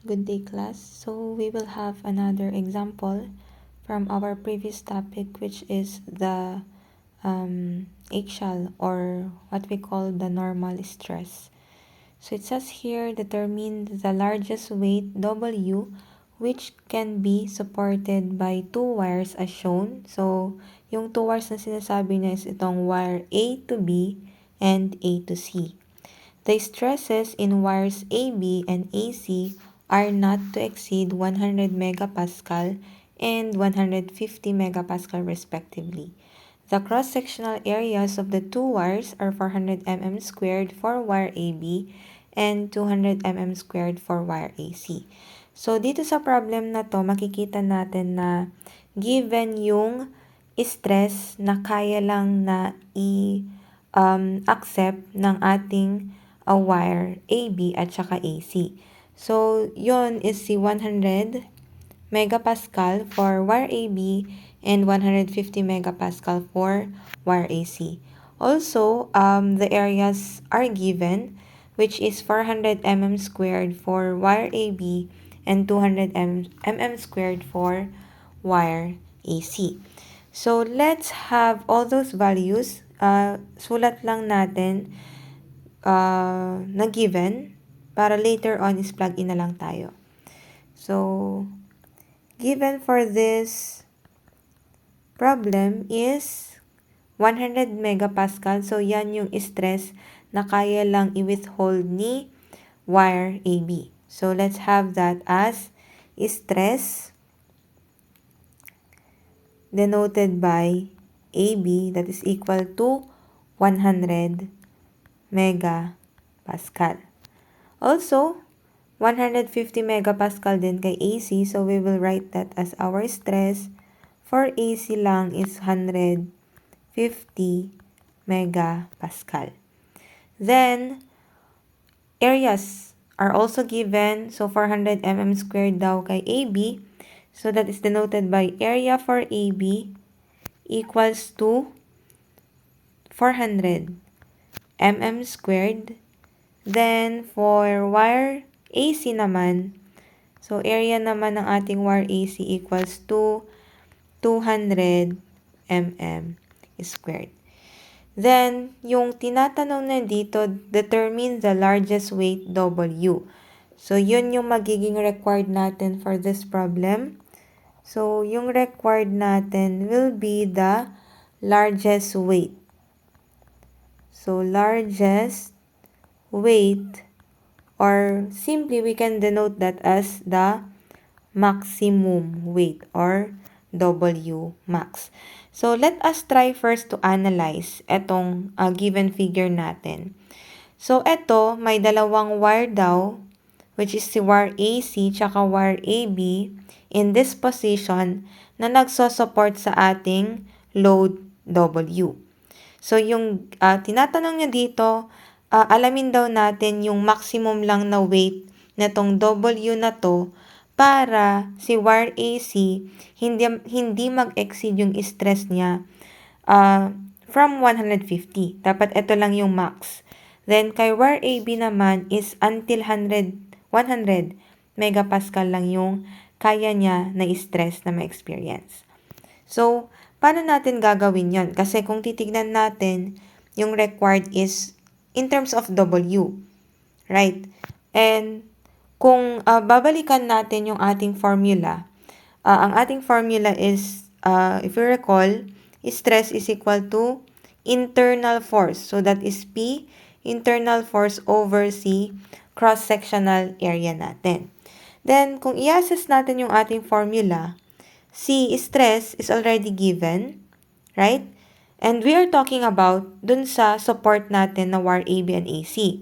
Good day, class. So we will have another example from our previous topic, which is the eggshell, or what we call the normal stress. So it says here, determine the largest weight W which can be supported by two wires as shown. So yung two wires na sinasabi niya is itong wire A to B and A to C. The stresses in wires AB and AC are not to exceed 100 megapascal and 150 megapascal respectively. The cross-sectional areas of the two wires are 400 mm squared for wire AB and 200 mm squared for wire AC. So, dito sa problem na to, makikita natin na given yung stress na kaya lang na accept ng ating wire AB at saka AC. So, yon is si 100 megapascal for wire AB and 150 megapascal for wire AC. Also, the areas are given, which is 400 mm squared for wire AB and 200 mm squared for wire AC. So, let's have all those values. Sulat lang natin na given para later on is plug in na lang tayo. So, given for this problem is 100 megapascal. So, yan yung stress na kaya lang i-withhold ni wire AB. So, let's have that as stress denoted by AB, that is equal to 100 megapascal. Also, 150 megapascal din kay AC, so we will write that as our stress. For AC lang is 150 megapascal. Then, areas are also given. So, 400 mm squared daw kay AB. So, that is denoted by area for AB equals to 400 mm squared. Then, for wire AC naman, so area naman ng ating wire AC equals to 200 mm squared. Then, yung tinatanong na dito, determine the largest weight W. So, yun yung magiging required natin for this problem. So, yung required natin will be the largest weight. So, largest weight, or simply we can denote that as the maximum weight or W max. So, let us try first to analyze etong given figure natin. So, eto, may dalawang wire daw, which is si wire AC tsaka wire AB in this position na nagso-support sa ating load W. So, yung tinatanong niya dito, alamin daw natin yung maximum lang na weight na tong W na to para si wire AC hindi mag-exceed yung stress niya from 150. Dapat ito lang yung max. Then, kay wire AB naman is until 100 megapascal lang yung kaya niya na stress na ma-experience. So, paano natin gagawin yon? Kasi kung titignan natin, yung required is in terms of W. Right? And kung babalikan natin yung ating formula, ang ating formula is, if you recall, stress is equal to internal force. So, that is P, internal force over C, cross-sectional area natin. Then, kung i-assess natin yung ating formula, C, stress, is already given, right? And we are talking about dun sa support natin na wire AB and AC.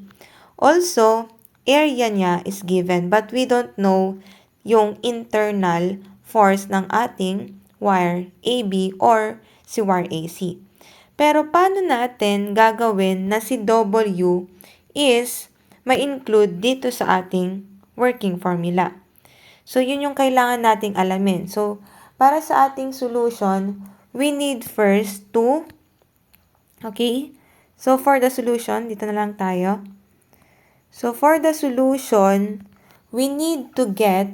Also, area niya is given, but we don't know yung internal force ng ating wire AB or si wire AC. Pero paano natin gagawin na si W is ma-include dito sa ating working formula? So, yun yung kailangan nating alamin. So, para sa ating solution, we need first to, okay? So, for the solution, dito na lang tayo. So, for the solution, we need to get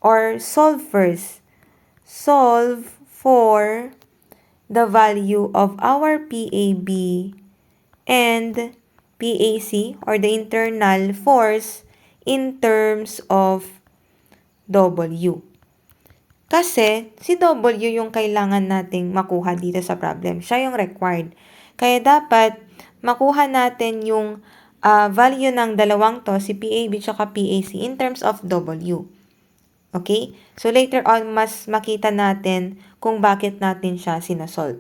or solve first. Solve for the value of our PAB and PAC or the internal force in terms of W. Kasi si W yung kailangan nating makuha dito sa problem. Siya yung required. Kaya dapat makuha natin yung value ng dalawang to, si PAB at PAC in terms of W. Okay? So later on, mas makita natin kung bakit natin siya sinasolve.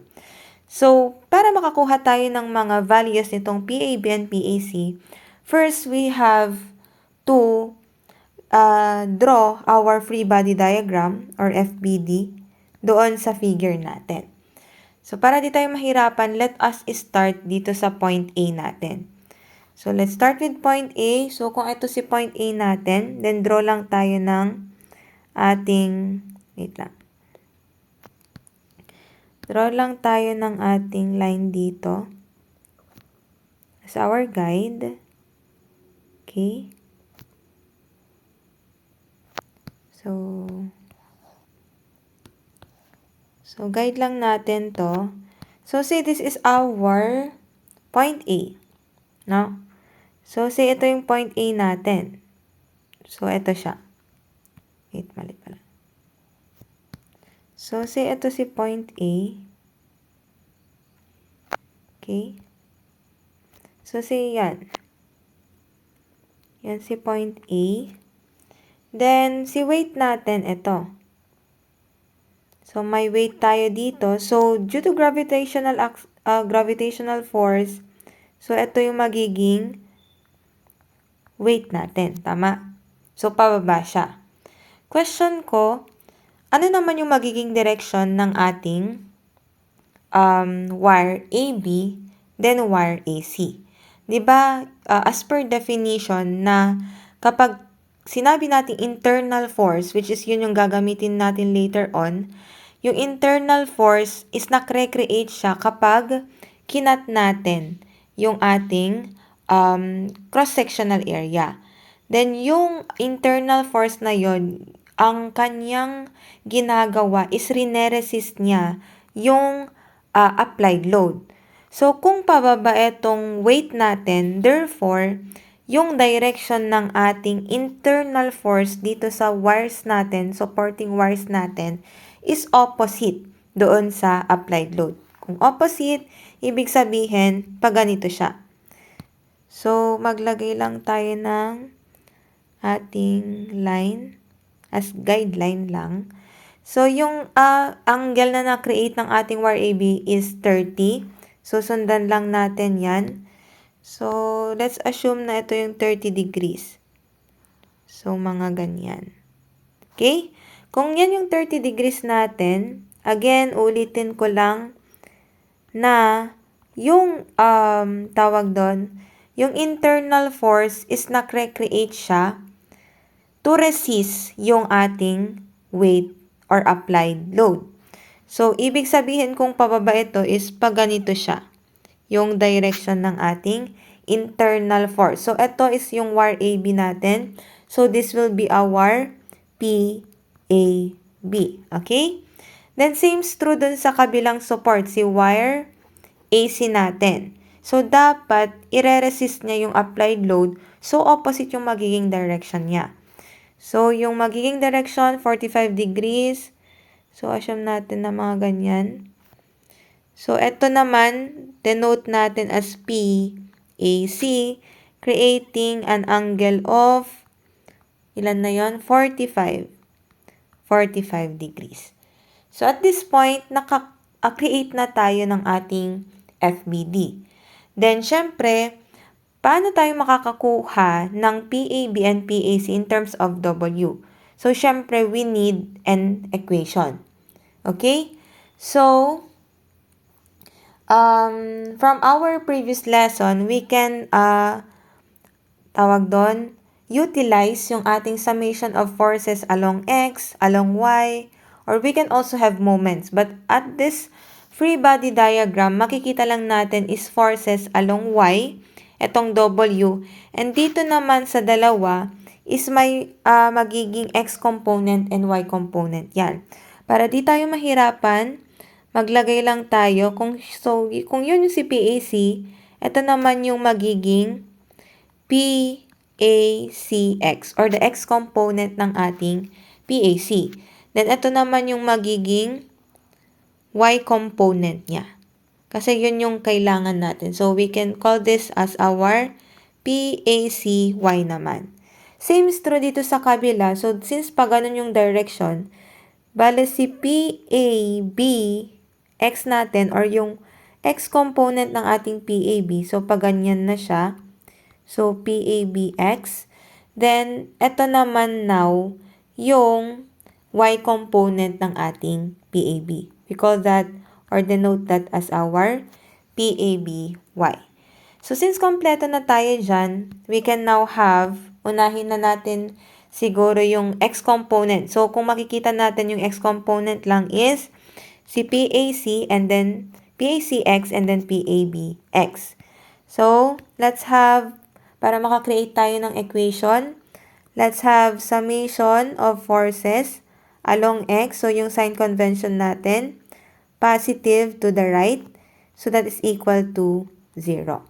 So, para makakuha tayo ng mga values nitong PAB and PAC, first we have to draw our free body diagram or FBD doon sa figure natin. So, para di tayo mahirapan, let us start dito sa point A natin. So, let's start with point A. So, kung ito si point A natin, then draw lang tayo ng ating, wait lang. Draw lang tayo ng ating line dito as our guide. Okay. So guide lang natin to. So, say this is our point A. No? So, say ito yung point A natin. So, ito siya. Wait, mali pala. So, say ito si point A. Okay? So, say yan. Yan si point A. Then, si weight natin, ito. So, may weight tayo dito. So, due to gravitational force, so, ito yung magiging weight natin. Tama? So, pababa siya. Question ko, ano naman yung magiging direction ng ating wire AB, then wire AC? Diba, as per definition na kapag sinabi natin internal force, which is yun yung gagamitin natin later on, yung internal force is nakre-create siya kapag kinat natin yung ating cross-sectional area. Then, yung internal force na yon, ang kanyang ginagawa is rine-resist niya yung applied load. So, kung pababa itong weight natin, therefore, yung direction ng ating internal force dito sa wires natin, supporting wires natin, is opposite doon sa applied load. Kung opposite, ibig sabihin, pag ganito siya. So, maglagay lang tayo ng ating line as guideline lang. So, yung angle na na-create ng ating wire AB is 30. So, sundan lang natin yan. So, let's assume na ito yung 30 degrees. So, mga ganyan. Okay? Kung yan yung 30 degrees natin, again, ulitin ko lang na yung tawag doon, yung internal force is nakre-create siya to resist yung ating weight or applied load. So, ibig sabihin kung pababa ito is pag ganito siya, yung direction ng ating internal force. So, ito is yung wire AB natin. So, this will be our PAB. Okay? Then, same true dun sa kabilang support, si wire AC natin. So, dapat ire-resist niya yung applied load. So, opposite yung magiging direction niya. So, yung magiging direction, 45 degrees. So, assume natin na mga ganyan. So, ito naman, denote natin as PAC, creating an angle of, ilan na yon? 45 degrees. So, at this point, naka-create na tayo ng ating FBD. Then, syempre, paano tayo makakakuha ng PAB and PAC in terms of W? So, syempre, we need an equation. Okay? So, from our previous lesson, we can, utilize yung ating summation of forces along X, along Y, or we can also have moments. But at this free body diagram, makikita lang natin is forces along Y, etong W, and dito naman sa dalawa is may magiging x component and y component. Yan. Para di tayo mahirapan, maglagay lang tayo. Kung yun yung si PAC, ito naman yung magiging PACX or the x component ng ating PAC. Then, ito naman yung magiging y component niya. Kasi yun yung kailangan natin. So, we can call this as our PACY naman. Same is true dito sa kabila. So, since pa ganun yung direction, bale si PABX natin or yung x component ng ating PAB. So, pa ganyan na siya. So, PABX. Then, ito naman now, yung y component ng ating PAB. We call that or denote that as our PABY. So, since kompleto na tayo dyan, we can now have, unahin na natin siguro yung x component. So, kung makikita natin yung x component lang is si PAC and then PACX and then PABX. So, let's have, para makakreate tayo ng equation, let's have summation of forces along x. So, yung sign convention natin, positive to the right. So, that is equal to 0.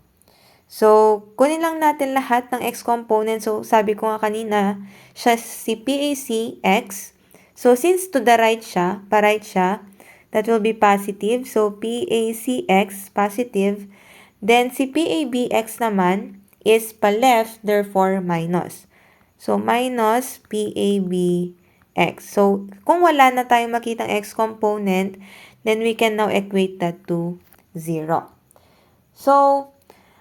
So, kunin lang natin lahat ng x component. So, sabi ko nga kanina, siya si PACX. So, since to the right siya, pa-right siya, that will be positive. So, PACX, positive. Then, si PABX naman is pa-left, therefore, minus. So, minus PABX. So, kung wala na tayong makitang x component, then we can now equate that to 0. So,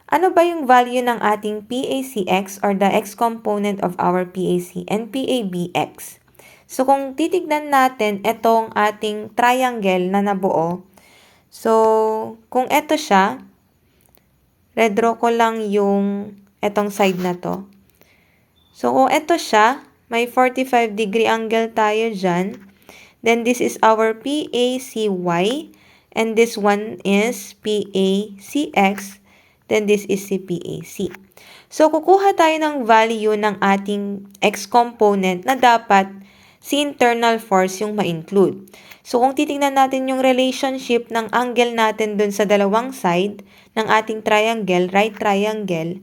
ano ba yung value ng ating PACX or the x component of our PAC and PABX? So, kung titignan natin itong ating triangle na nabuo, so, kung ito siya, red draw ko lang yung itong side na to. So, kung ito siya, may 45 degree angle tayo dyan. Then, this is our PACY. And this one is PACX. Then, this is si PAC. So, kukuha tayo ng value ng ating x component na dapat si internal force yung ma-include. So, kung titingnan natin yung relationship ng angle natin dun sa dalawang side ng ating triangle, right triangle,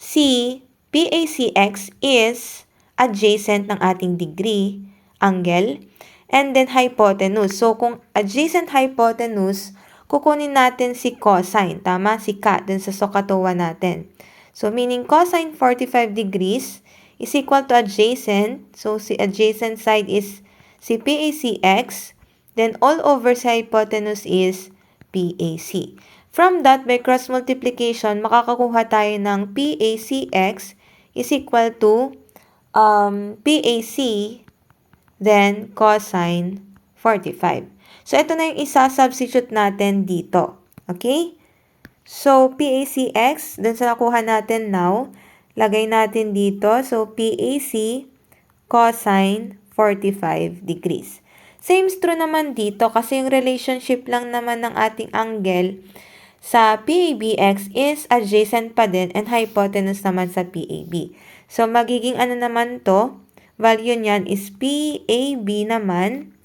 si PACX is adjacent ng ating degree angle and then hypotenuse. So, kung adjacent hypotenuse, kukunin natin si cosine. Tama? Si K dun sa sokatuwa natin. So, meaning cosine 45 degrees is equal to adjacent. So, si adjacent side is si PACX. Then, all over sa hypotenuse is PAC. From that, by cross multiplication, makakakuha tayo ng PACX is equal to PAC then cosine 45. So, ito na yung isa-substitute natin dito. Okay? So, PACX, dun sa nakuha natin now, lagay natin dito. So, PAC cosine 45 degrees. Same true naman dito kasi yung relationship lang naman ng ating angle sa PABX is adjacent pa din and hypotenuse naman sa PAB. So, magiging ano naman to? Value niyan is PAB naman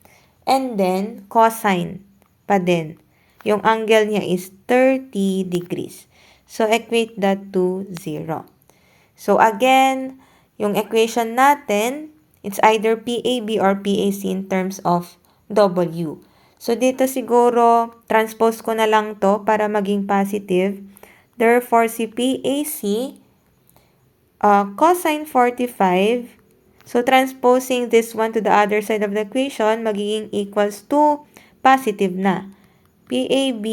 and then cosine pa din. Yung angle niya is 30 degrees. So, equate that to 0. So, again, yung equation natin, it's either PAB or PAC in terms of W. So, dito siguro, transpose ko na lang to para maging positive. Therefore, si PAC, cosine 45, so transposing this one to the other side of the equation, magiging equals to positive na. PAB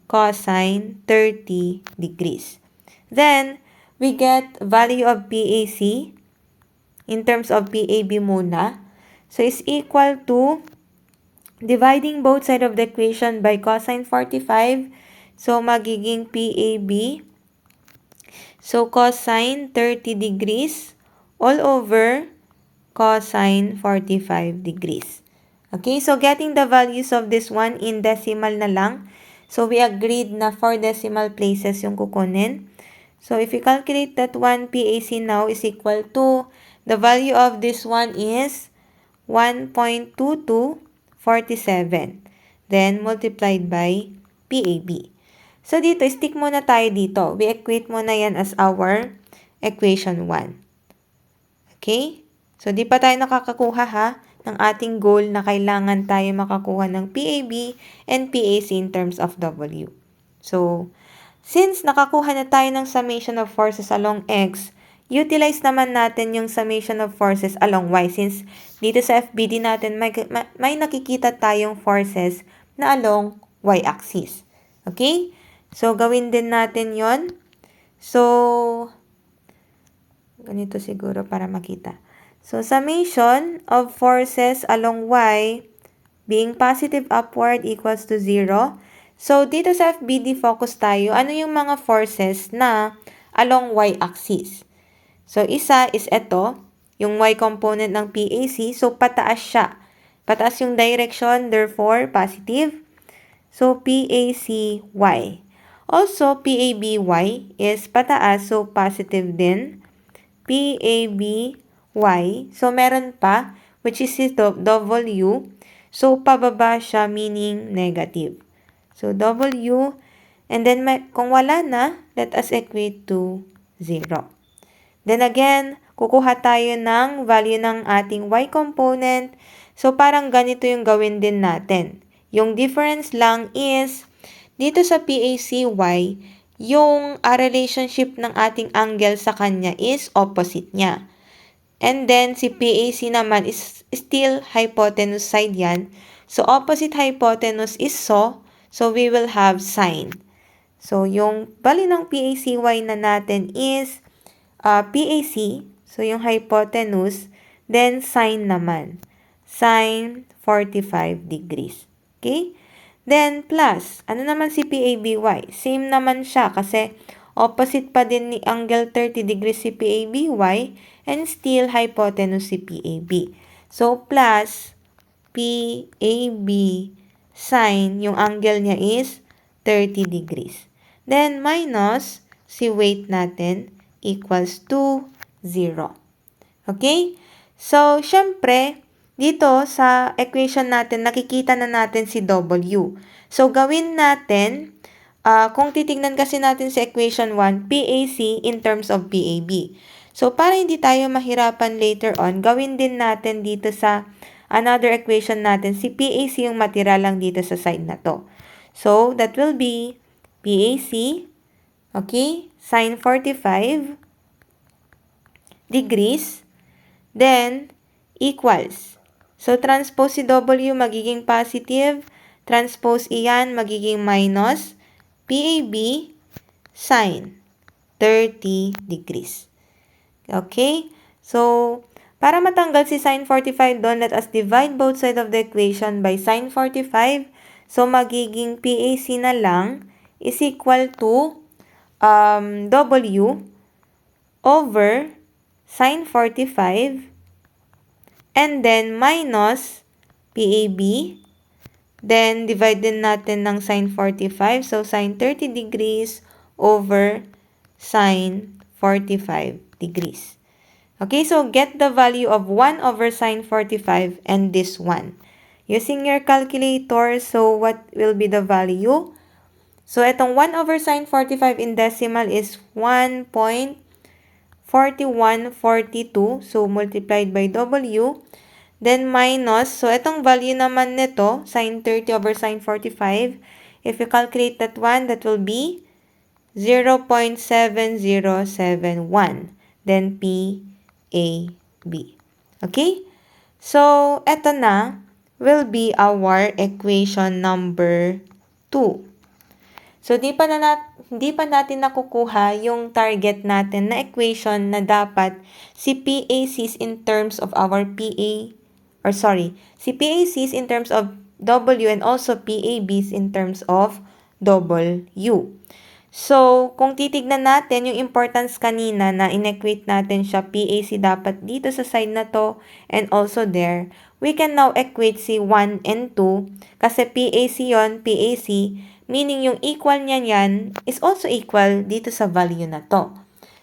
cosine 30 degrees. Then, we get value of PAC in terms of PAB muna. So, is equal to dividing both sides of the equation by cosine 45. So, magiging PAB. So, cosine 30 degrees all over cosine 45 degrees. Okay, so getting the values of this one in decimal na lang. So, we agreed na 4 decimal places yung kukunin. So if you calculate that one, PAC now is equal to, the value of this one is 1.2247. Then multiplied by PAB. So dito, stick muna tayo dito. We equate muna yan as our equation 1. Okay? So di pa tayo nakakakuha ha ng ating goal na kailangan tayo makakuha ng PAB and PAC in terms of W. So, since nakakuha na tayo ng summation of forces along X, utilize naman natin yung summation of forces along Y. Since dito sa FBD natin, may nakikita tayong forces na along Y-axis. Okay? So, gawin din natin yon. So, ganito siguro para makita. So, summation of forces along Y being positive upward equals to 0. So, dito sa FBD, focus tayo. Ano yung mga forces na along Y-axis? So, isa is ito, yung Y component ng PAC. So, pataas siya. Pataas yung direction, therefore, positive. So, PACY. Also, PABY is pataas, so positive din. PABY. So, meron pa, which is W. So, pababa siya, meaning negative. So, W. And then, kung wala na, let us equate to 0. Then again, kukuha tayo ng value ng ating Y component. So, parang ganito yung gawin din natin. Yung difference lang is, dito sa PACY, yung relationship ng ating angle sa kanya is opposite niya. And then, si PAC naman is still hypotenuse side yan. So, opposite hypotenuse is so we will have sine. So, yung bali ng PACY na natin is PAC, so yung hypotenuse, then sine naman. Sine 45 degrees. Okay? Then, plus, ano naman si PABY? Same naman siya kasi opposite pa din ni angle 30 degrees si PABY and still hypotenuse si PAB. So, plus PAB sine, yung angle niya is 30 degrees. Then, minus si weight natin equals to 0. Okay? So, syempre, dito sa equation natin, nakikita na natin si W. So, gawin natin, kung titignan kasi natin sa equation 1, PAC in terms of PAB. So, para hindi tayo mahirapan later on, gawin din natin dito sa another equation natin, si PAC yung matira lang dito sa side na to. So, that will be PAC, okay, sine 45 degrees, then equals. So, transpose si W magiging positive, transpose iyan magiging minus, PAB sine 30 degrees. Okay? So, para matanggal si sine 45 doon, let us divide both sides of the equation by sine 45. So, magiging PAC na lang is equal to W over sine 45 and then minus PAB. Then, divide din natin ng sine 45. So, sine 30 degrees over sine 45 degrees. Okay, so get the value of 1 over sine 45 and this one. Using your calculator, so what will be the value? So, itong 1 over sine 45 in decimal is 1.4142. So, multiplied by W. Then, minus. So, itong value naman nito, sine 30 over sine 45. If you calculate that one, that will be 0.7071. Then, PAB. Okay? So, eto na will be our equation number 2. So, di pa natin nakukuha yung target natin na equation na dapat si PACs in terms of our si PACs in terms of W and also PABs in terms of W. So, kung titignan natin yung importance kanina na inequate natin siya, PAC dapat dito sa side na to and also there, we can now equate si 1 and 2 kasi PAC yon, PAC, meaning yung equal niya yan is also equal dito sa value na to.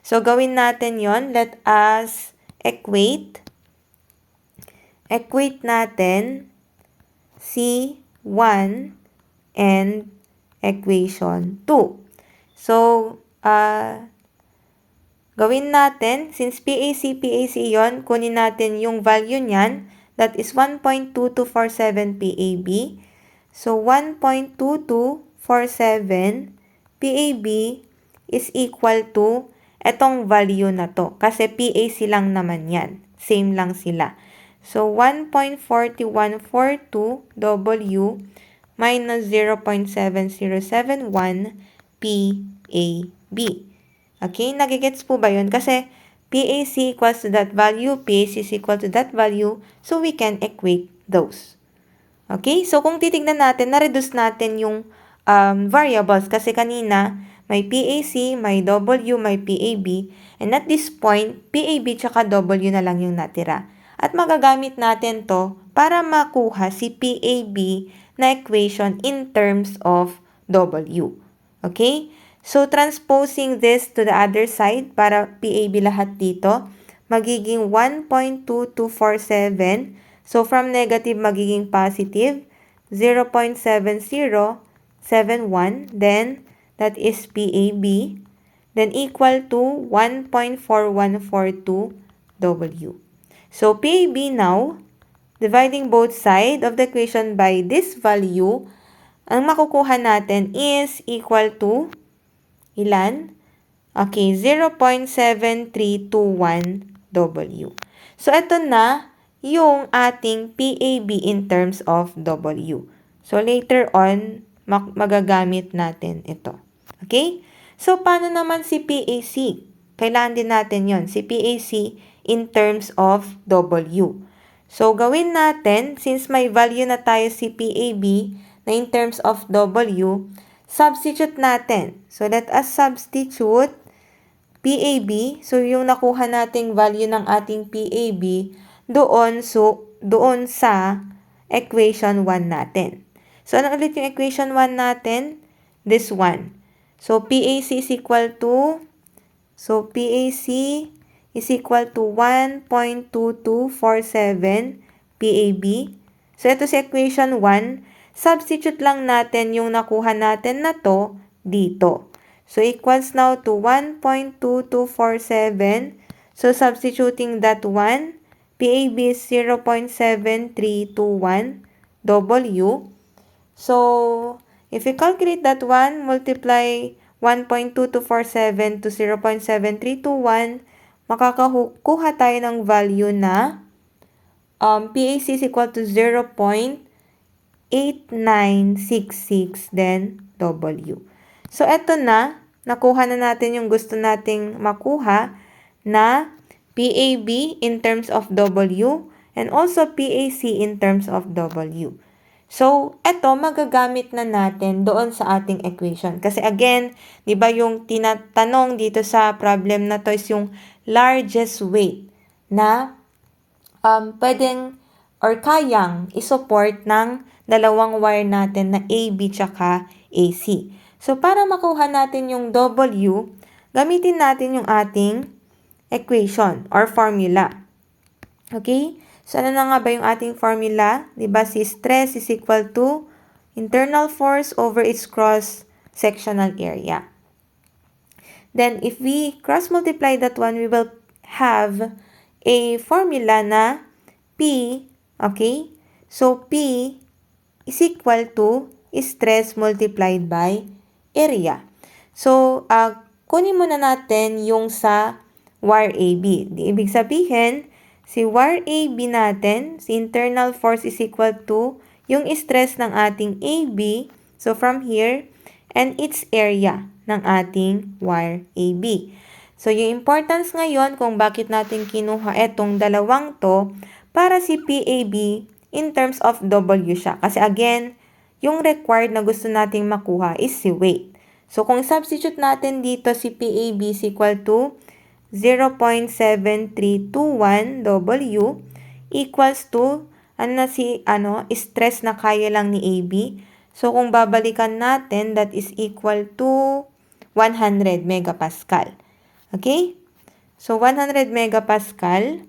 So, gawin natin yon. Let us equate natin C1 and equation 2. So, gawin natin, since PAC yon, kunin natin yung value niyan, that is 1.2247 PAB. So, 1.2247 PAB is equal to etong value na to. Kasi PAC lang naman yan. Same lang sila. So, 1.4142 W minus 0.7071 PAB. Okay? Nagigets po ba yun? Kasi PAC equals to that value, PAC is equal to that value, so we can equate those. Okay? So, kung titignan natin, na-reduce natin yung variables kasi kanina, may PAC, may W, may PAB, and at this point, PAB tsaka W na lang yung natira. At magagamit natin to para makuha si PAB na equation in terms of W. Okay? So, transposing this to the other side para PAB lahat dito, magiging 1.2247. So, from negative magiging positive, 0.7071. Then, that is PAB. Then, equal to 1.4142 W. So, PAB now, dividing both sides of the equation by this value, ang makukuha natin is equal to ilan? Okay, 0.7321 W. So, ito na yung ating PAB in terms of W. So, later on, magagamit natin ito. Okay? So, paano naman si PAC? Kailangan din natin yon, si PAC in terms of W. So, gawin natin, since may value na tayo si PAB na in terms of W, substitute natin. So, let us substitute PAB. So, yung nakuha nating value ng ating PAB doon sa equation 1 natin. So, ano ulit yung equation 1 natin? This one. So, PAC is equal to 1.2247 PAB. So, ito sa equation 1. Substitute lang natin yung nakuha natin na to dito. So, equals now to 1.2247. So, substituting that one, PAB is 0.7321 W. So, if we calculate that one, multiply 1.2247 to 0.7321, makakakuha tayo ng value na PAC is equal to 0.8966 then W. So, eto na. Nakuha na natin yung gusto nating makuha na PAB in terms of W and also PAC in terms of W. So, eto magagamit na natin doon sa ating equation. Kasi again, di ba yung tinatanong dito sa problem na to is yung largest weight na pwedeng or kayang isupport ng dalawang wire natin na AB tsaka AC. So, para makuha natin yung W, gamitin natin yung ating equation or formula. Okay? So, ano na nga ba yung ating formula? Diba, si stress is equal to internal force over its cross-sectional area. Then, if we cross-multiply that one, we will have a formula na P, okay? So, P is equal to stress multiplied by area. So, kunin muna natin yung sa wire AB. Ibig sabihin, si wire AB natin, si internal force is equal to yung stress ng ating AB. So, from here, and its area ng ating wire AB. So, yung importance ngayon kung bakit natin kinuha etong dalawang to para si PAB in terms of W siya. Kasi again, yung required na gusto nating makuha is si weight. So, kung substitute natin dito si PAB is equal to 0.7321 W equals to stress na kaya lang ni AB. So, kung babalikan natin, that is equal to 100 megapascal. Okay? So, 100 megapascal.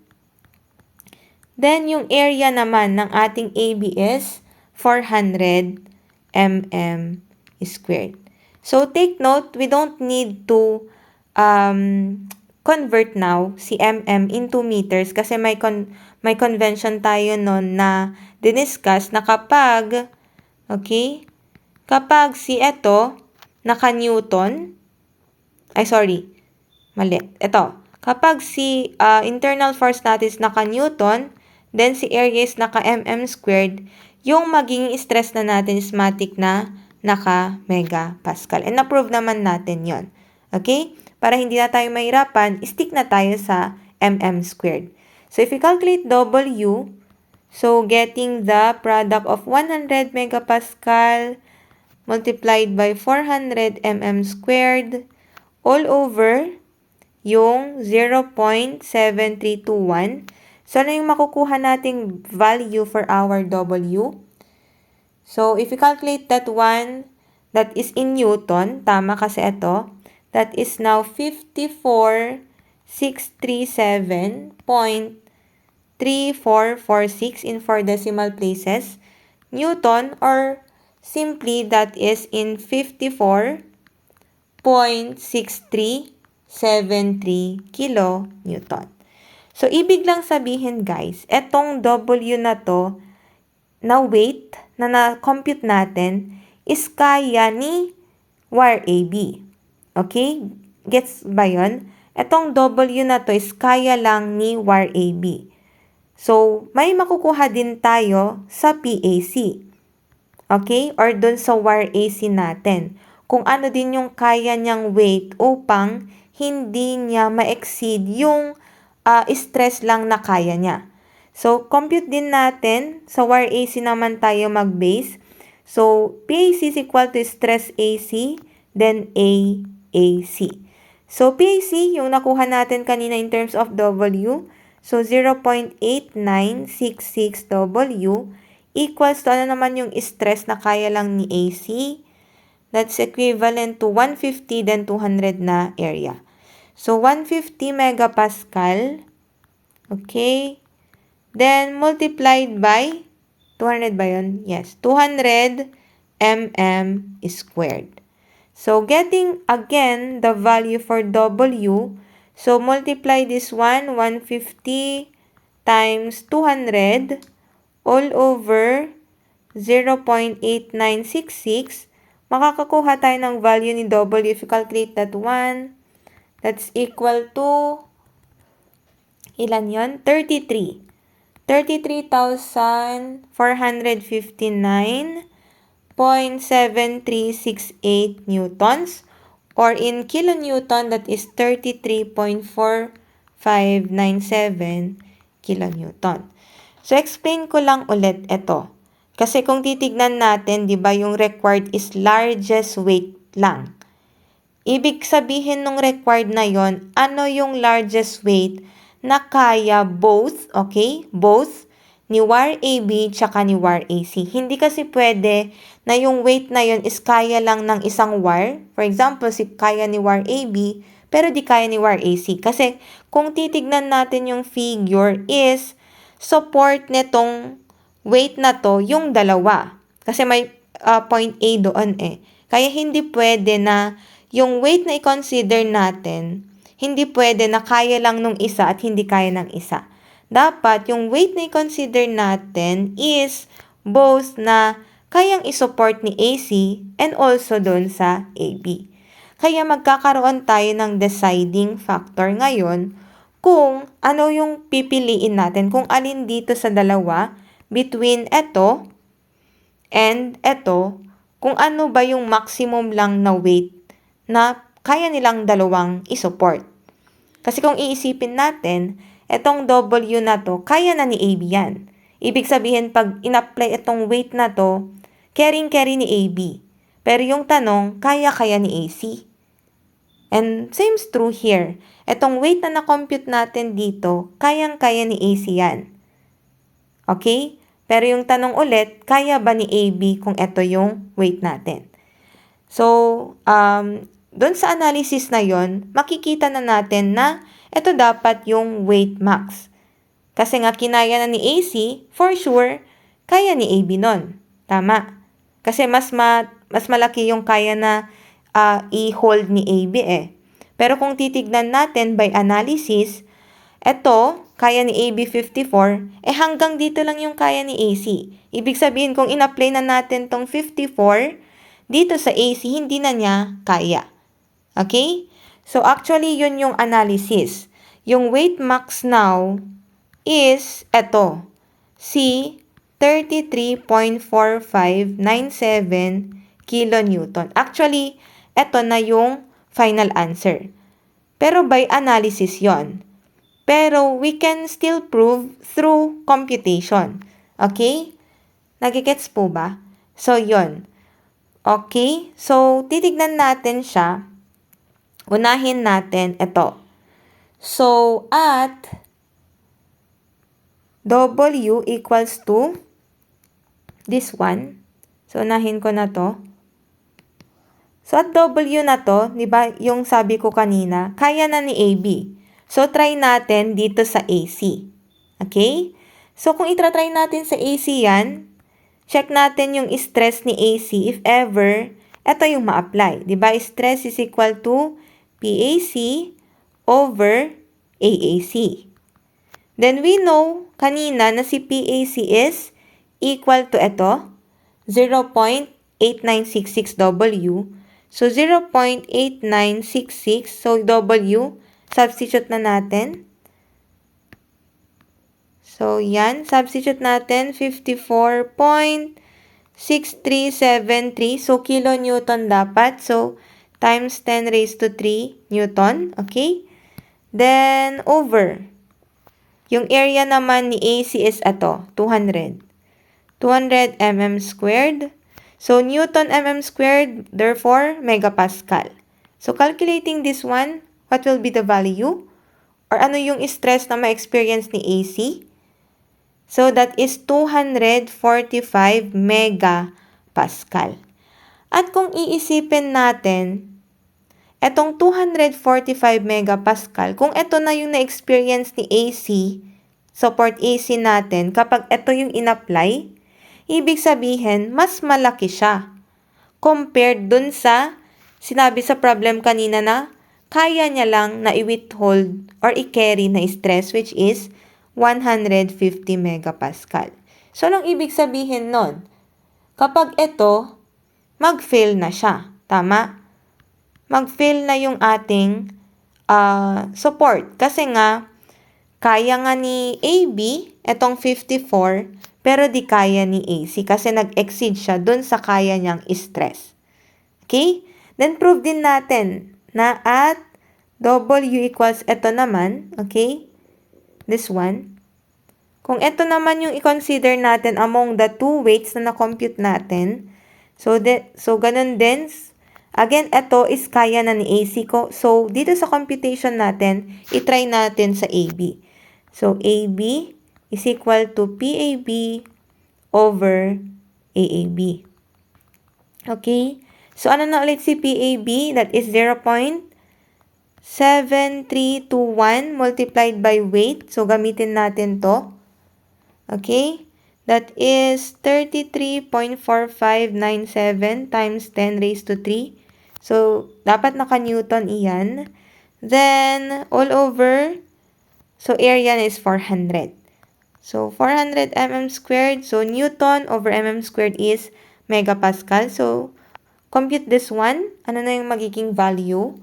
Then, yung area naman ng ating AB is 400 mm squared. So, take note, we don't need to convert now si mm into meters kasi may convention tayo nun na diniscuss na kapag, okay, kapag si eto naka-Newton, mali. Ito, kapag si internal force natin is naka-Newton, then si area is naka-mm squared, yung magiging stress na natin is matic na naka-megapascal. And na-prove naman natin yon. Okay? Para hindi na tayo mahirapan, stick na tayo sa mm squared. So, if we calculate W, so getting the product of 100 megapascal multiplied by 400 mm squared all over yung 0.7321. So, ano yung makukuha nating value for our W? So, if you calculate that one, that is in Newton, tama kasi ito, that is now 54,637.3446 in 4 decimal places. Newton, or simply that is in 54.6373 kilonewton. So, ibig lang sabihin guys, etong W na to, na weight na na-compute natin, is kaya ni wire AB. Okay? Gets ba yun? Etong W na to is kaya lang ni wire AB. So, may makukuha din tayo sa PAC. Okay? Or dun sa wire AC natin. Kung ano din yung kaya niyang weight upang hindi niya ma-exceed yung stress lang na kaya niya. So, compute din natin. Sa wire AC naman tayo mag-base. So, PAC is equal to stress AC, then AAC. So, PAC, yung nakuha natin kanina in terms of W, so 0.8966 W equals to ano naman yung stress na kaya lang ni AC. That's equivalent to 150 then 200 na area. So, 150 megapascal. Okay. Then, multiplied by 200 ba yun? Yes. 200 mm squared. So, getting again the value for W. So, multiply this one, 150 times 200 all over 0.8966. Makakakuha tayo ng value ni W if you calculate that one. That's equal to, ilan yon? 33. 33,459.7368 newtons. Or in kilonewton, that is 33.4597 kilonewton. So, explain ko lang ulit ito. Kasi kung titignan natin, di ba, yung required is largest weight lang. Ibig sabihin nung required na yon, ano yung largest weight na kaya both, okay? Both ni wire AB tsaka ni wire AC. Hindi kasi pwede na yung weight na yon is kaya lang ng isang wire. For example, si kaya ni wire AB, pero di kaya ni wire AC. Kasi kung titignan natin yung figure is support netong weight na to yung dalawa. Kasi may point A doon eh. Kaya hindi pwede na yung weight na i-consider natin, hindi pwede na kaya lang nung isa at hindi kaya ng isa. Dapat yung weight na i-consider natin is both na kayang i-support ni AC and also doon sa AB. Kaya magkakaroon tayo ng deciding factor ngayon kung ano yung pipiliin natin, kung alin dito sa dalawa between eto and eto, kung ano ba yung maximum lang na weight na kaya nilang dalawang i-support. Kasi kung iisipin natin, etong W na to, kaya na ni AB yan. Ibig sabihin, pag in-apply itong weight na to, carry ni AB. Pero yung tanong, kaya ni AC. And same's true here. Etong weight na na-compute natin dito, kayang-kaya ni AC yan. Okay? Pero yung tanong ulit, kaya ba ni AB kung ito yung weight natin? So, doon sa analysis na yon, makikita na natin na ito dapat yung weight max. Kasi nga kinaya na ni AC, for sure, kaya ni AB nun. Tama. Kasi mas malaki yung kaya na i-hold ni AB eh. Pero kung titignan natin by analysis, eto, kaya ni AB 54, hanggang dito lang yung kaya ni AC. Ibig sabihin, kung in-apply na natin tong 54, dito sa AC, hindi na niya kaya. Okay? So, actually, yun yung analysis. Yung weight max now is, eto, si 33.4597 kilonewton. Actually, eto na yung final answer. Pero by analysis yon. Pero we can still prove through computation. Okay? Nagigets po ba? So, yon. Okay? So, titignan natin siya. Unahin natin ito. So, at W equals to this one. So, unahin ko na to. So, at W na to, di ba, yung sabi ko kanina, kaya na ni AB. So, try natin dito sa AC. Okay? So, kung itratry natin sa AC yan, check natin yung stress ni AC if ever, ito yung ma-apply. Di ba? Stress is equal to PAC over AAC. Then, we know kanina na si PAC is equal to ito, 0.8966 W. So, 0.8966. So, W, substitute na natin. So, yan. Substitute natin, 54.6373. So, kilonewton dapat. So, times 10 raised to 3 Newton. Okay? Then, over. Yung area naman ni AC is ito, 200. 200 mm squared. So, Newton mm squared, therefore, megapascal. So, calculating this one, what will be the value? Or ano yung stress na ma-experience ni AC? So, that is 245 megapascal. At kung iisipin natin, etong 245 megapascal, kung ito na yung na-experience ni AC, support AC natin, kapag ito yung in-apply, ibig sabihin, mas malaki siya compared dun sa sinabi sa problem kanina na kaya niya lang na i-withhold or i-carry na stress, which is 150 megapascal. So, anong ibig sabihin nun? Kapag ito, mag-fail na siya. Tama? Mag-fail na yung ating support. Kasi nga, kaya nga ni AB, etong 54, pero di kaya ni AC kasi nag-exceed siya dun sa kaya niyang stress. Okay? Then, prove din natin na at W equals ito naman, okay? This one. Kung ito naman yung i-consider natin among the two weights na na-compute natin, so ganun din, again, ito is kaya na ni AC ko. So, dito sa computation natin, itry natin sa AB. So, AB is equal to PAB over AAB. Okay? So, ano na ulit si PAB? That is 0.7321 multiplied by weight. So, gamitin natin to. Okay? That is 33.4597 times 10 raised to 3. So, dapat naka-Newton iyan. Then, all over, so area is 400. So, 400 mm squared. So, Newton over mm squared is megapascal. So, compute this one. Ano na yung magiging value?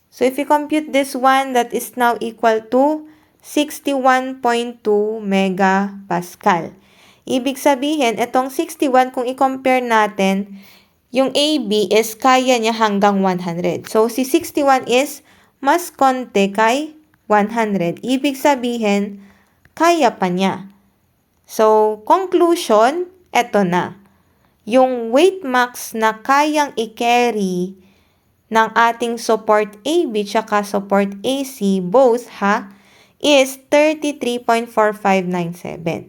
So, if you compute this one, that is now equal to 61.2 megapascal. Ibig sabihin, itong 61, kung i-compare natin, yung AB is kaya niya hanggang 100. So, si 61 is mas konti kay 100. Ibig sabihin, kaya pa niya. So, conclusion, eto na. Yung weight max na kayang i-carry ng ating support AB tsaka support AC, both is 33.4597.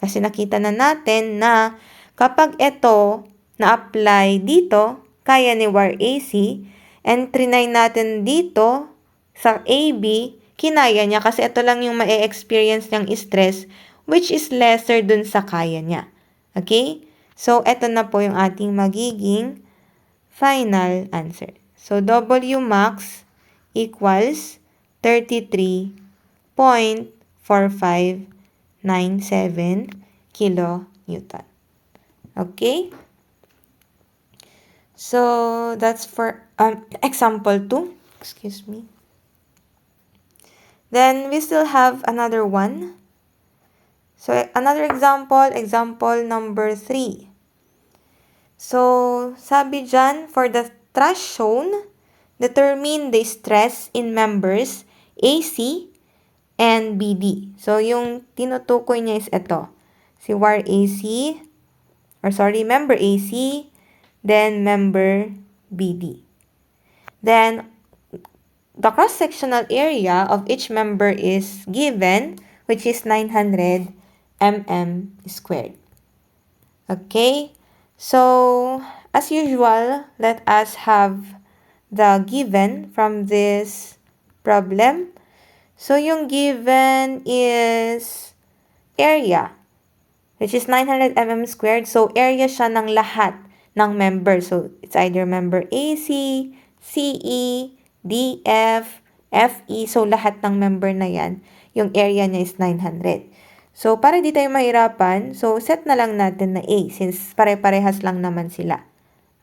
Kasi nakita na natin na kapag ito na-apply dito, kaya ni wire AC, and trinay natin dito sa AB, kinaya niya kasi ito lang yung ma-experience niyang stress which is lesser dun sa kaya niya. Okay? So, ito na po yung ating magiging final answer. So, W max equals 33.4597 kilonewton. Okay? So, that's for example 2. Excuse me. Then, we still have another one. So, another example number 3. So, sabi dyan, for the thrust shown, determine the stress in members AC and BD. So, yung tinutukoy niya is ito. Si wire AC, member AC, then member BD. Then, the cross-sectional area of each member is given, which is 900 mm squared. Okay? So, as usual, let us have the given from this problem. So, yung given is area, which is 900 mm squared. So, area siya ng lahat ng member. So, it's either member AC, CE, DF, FE. So, lahat ng member na yan, yung area niya is 900. So, para di tayo mahirapan, so set na lang natin na A since pare-parehas lang naman sila.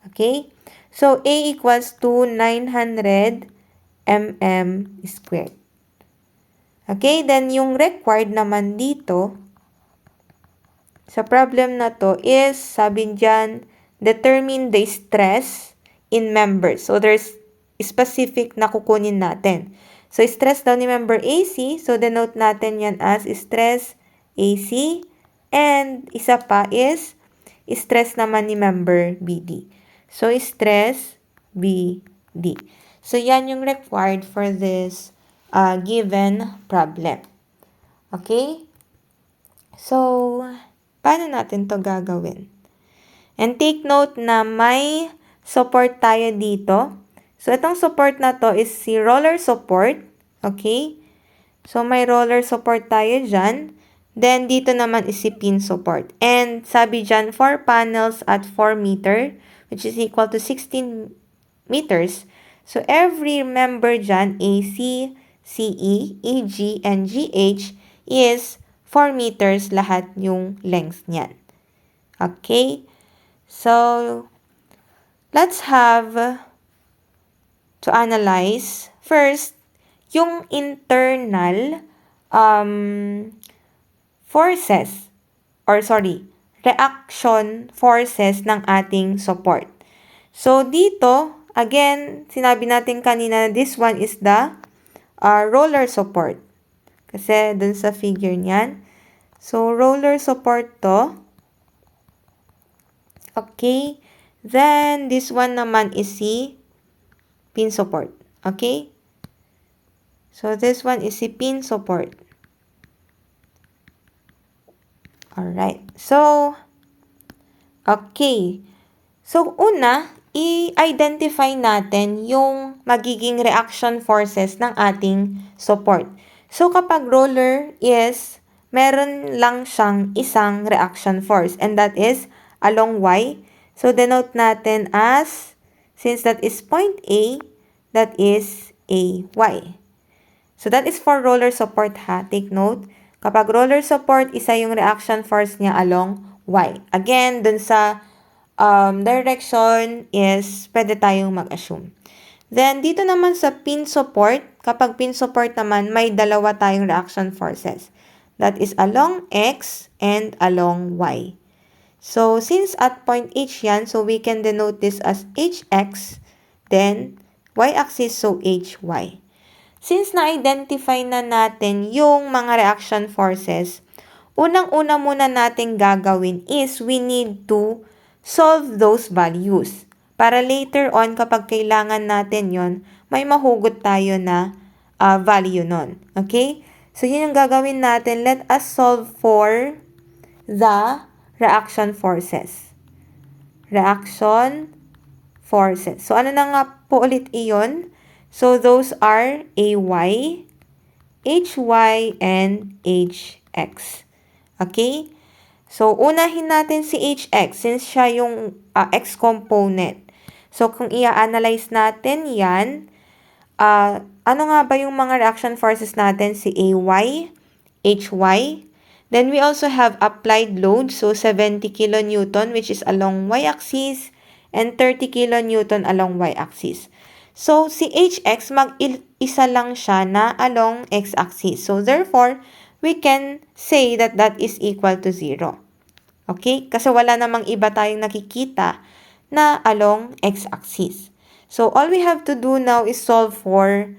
Okay? So, A equals to 900 mm squared. Okay? Then, yung required naman dito, sa problem na to is, sabi dyan, determine the stress in members. So, there's specific na kukunin natin. So, stress daw ni member AC, so denote natin yan as stress AC, and isa pa is stress naman ni member BD. So, stress BD. So, yan yung required for this given problem. Okay? So, paano natin to gagawin? And take note na may support tayo dito. So, itong support na to is si roller support. Okay? So, may roller support tayo dyan. Then, dito naman is si pin support. And sabi dyan, 4 panels at 4 meter, which is equal to 16 meters. So, every member dyan, AC, CE, EG, and GH is 4 meters lahat yung length niyan. Okay? So, let's have to analyze first yung internal reaction forces ng ating support. So, dito, again, sinabi natin kanina, this one is the roller support. Kasi dun sa figure niyan. So, roller support to. Okay. Then, this one naman is si pin support. Okay. So, this one is si pin support. Alright. So, okay. So, una, i-identify natin yung magiging reaction forces ng ating support. So, kapag roller is, meron lang siyang isang reaction force, and that is along Y. So, denote natin as, since that is point A, that is AY. So, that is for roller support ha. Take note. Kapag roller support, isa yung reaction force niya along Y. Again, dun sa direction is pwede tayong mag-assume. Then, dito naman sa pin support, kapag pin support naman, may dalawa tayong reaction forces. That is along X and along Y. So, since at point H yan, so we can denote this as HX, then Y-axis, so HY. Since na-identify na natin yung mga reaction forces, unang-una muna natin gagawin is we need to solve those values. Para later on, kapag kailangan natin yon, may mahugot tayo na value nun. Okay? So, yun yung gagawin natin. Let us solve for the reaction forces. Reaction forces. So, ano na nga po ulit iyon? So, those are AY, HY, and HX. Okay? So, unahin natin si HX since siya yung X component. So, kung i-analyze natin yan, ano nga ba yung mga reaction forces natin? Si AY, HY. Then, we also have applied load. So, 70 kilonewton which is along y-axis and 30 kilonewton along y-axis. So, si HX, mag-isa lang siya na along x-axis. So, therefore, we can say that that is equal to 0. Okay? Kasi wala namang iba tayong nakikita na along x-axis. So, all we have to do now is solve for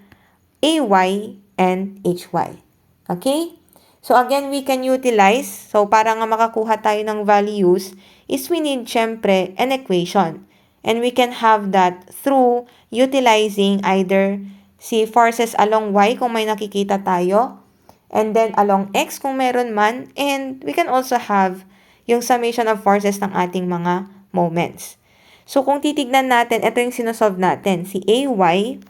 AY and HY. Okay? So, again, we can utilize. So, para nga makakuha tayo ng values, is we need, syempre, an equation. And we can have that through utilizing either si forces along Y kung may nakikita tayo, and then along X kung meron man, and we can also have yung summation of forces ng ating mga moments. So, kung titignan natin, ito yung sinosolve natin, si AY,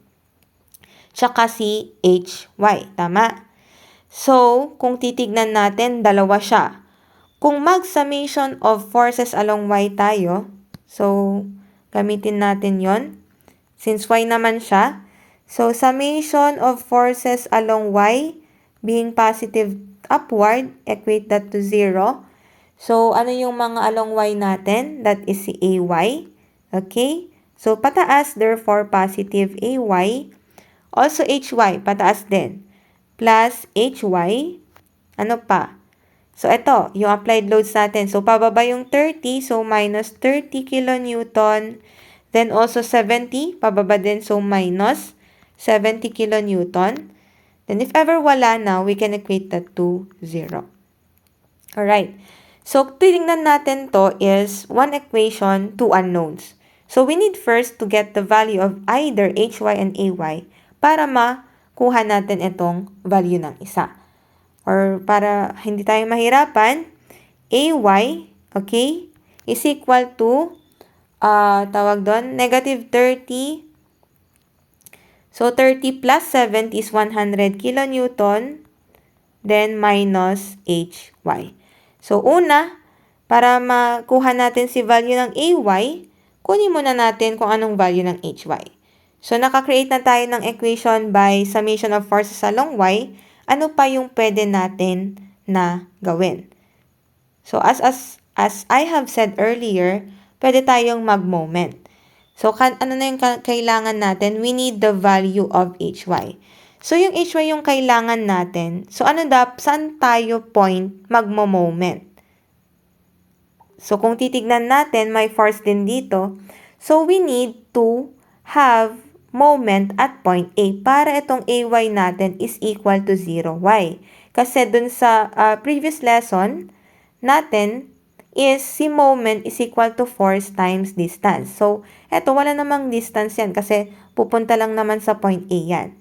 tsaka si HY. Tama? So, kung titignan natin, dalawa siya. Kung mag-summation of forces along Y tayo, so, gamitin natin yon. Since Y naman siya, so, summation of forces along Y being positive upward, equate that to 0. So, ano yung mga along Y natin? That is si AY. Okay? So, pataas, therefore, positive AY. Also, HY, pataas din. Plus HY. Ano pa? So, ito, yung applied loads natin. So, pababa yung 30. So, minus 30 kilonewton. Then, also 70. Pababa din. So, minus 70 kilonewton. Then, if ever wala na, we can equate that to 0. Alright. So, titingnan natin to is one equation, two unknowns. So, we need first to get the value of either HY and AY para makuha natin itong value ng isa. Or para hindi tayo mahirapan, AY, okay, is equal to, tawag doon, negative 30. So, 30 plus 70 is 100 kilonewton, then minus HY. So, una, para makuha natin si value ng AY, kunin muna natin kung anong value ng HY. So, nakakreate na tayo ng equation by summation of forces along Y. Ano pa yung pwede natin na gawin? So, as I have said earlier, pwede tayong mag-moment. So, ano na yung kailangan natin? We need the value of HY. So, yung HY yung kailangan natin. So, saan tayo point magmo-moment? So, kung titignan natin, may force din dito. So, we need to have moment at point A para itong AY natin is equal to 0Y. Kasi dun sa previous lesson natin is si moment is equal to force times distance. So, eto wala namang distance yan kasi pupunta lang naman sa point A yan.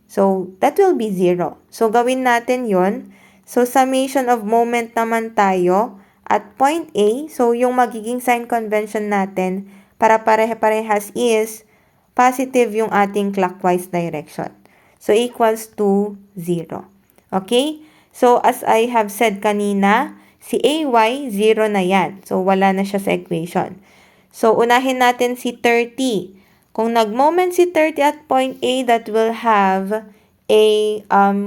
So, that will be 0. So, gawin natin yon. So, summation of moment naman tayo at point A. So, yung magiging sign convention natin para pareha-parehas is positive yung ating clockwise direction. So, equals to 0. Okay? So, as I have said kanina, si AY, 0 na yan. So, wala na siya sa equation. So, unahin natin si 30. Kung nag-moment si 30 at point A, that will have a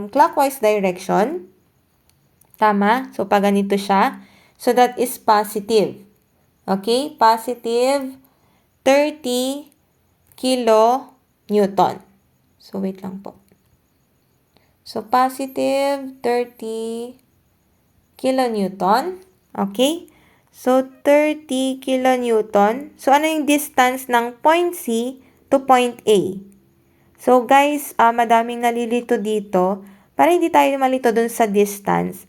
clockwise direction. Tama? So, pag ganito siya. So, that is positive. Okay? Positive 30 kilonewton. So, wait lang po. So, positive 30 kilonewton. Okay? So, 30 kilonewton. So, ano yung distance ng point C to point A? So, guys, madaming nalilito dito. Para hindi tayo malito dun sa distance,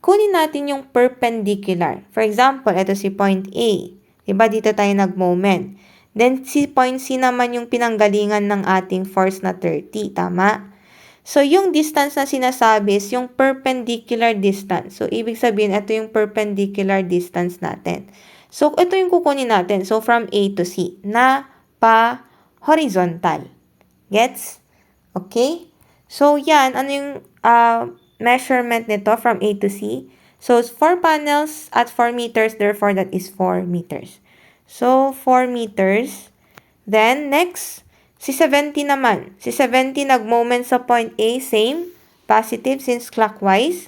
kunin natin yung perpendicular. For example, ito si point A. Diba, dito tayo nag-moment. Then, si point C naman yung pinanggalingan ng ating force na 30. Tama? So, yung distance na sinasabi is yung perpendicular distance. So, ibig sabihin, ito yung perpendicular distance natin. So, ito yung kukunin natin. So, from A to C na pa-horizontal. Gets? Okay? So, yan. Ano yung measurement nito from A to C? So, 4 panels at 4 meters. Therefore, that is 4 meters. So, 4 meters. Then, next, si 70 naman. Si 70 nag-moment sa point A, same. Positive since clockwise.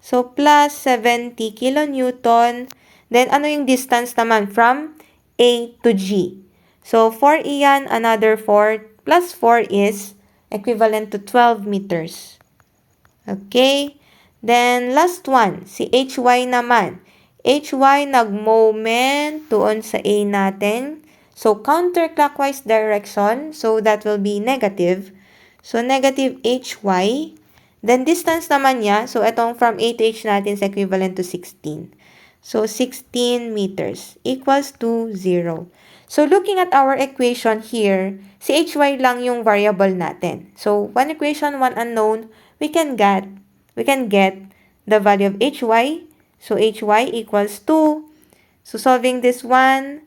So, plus 70 kilonewton. Then, ano yung distance naman from A to G? So, 4 iyan, another 4. Plus 4 is equivalent to 12 meters. Okay? Then, last one, si HY naman. HY nag-moment doon sa A natin. So, counterclockwise direction. So, that will be negative. So, negative HY. Then, distance naman niya. So, itong from A to H natin is equivalent to 16. So, 16 meters equals to 0. So, looking at our equation here, si HY lang yung variable natin. So, one equation, one unknown, we can get the value of HY. So, HY equals 2. So, solving this one,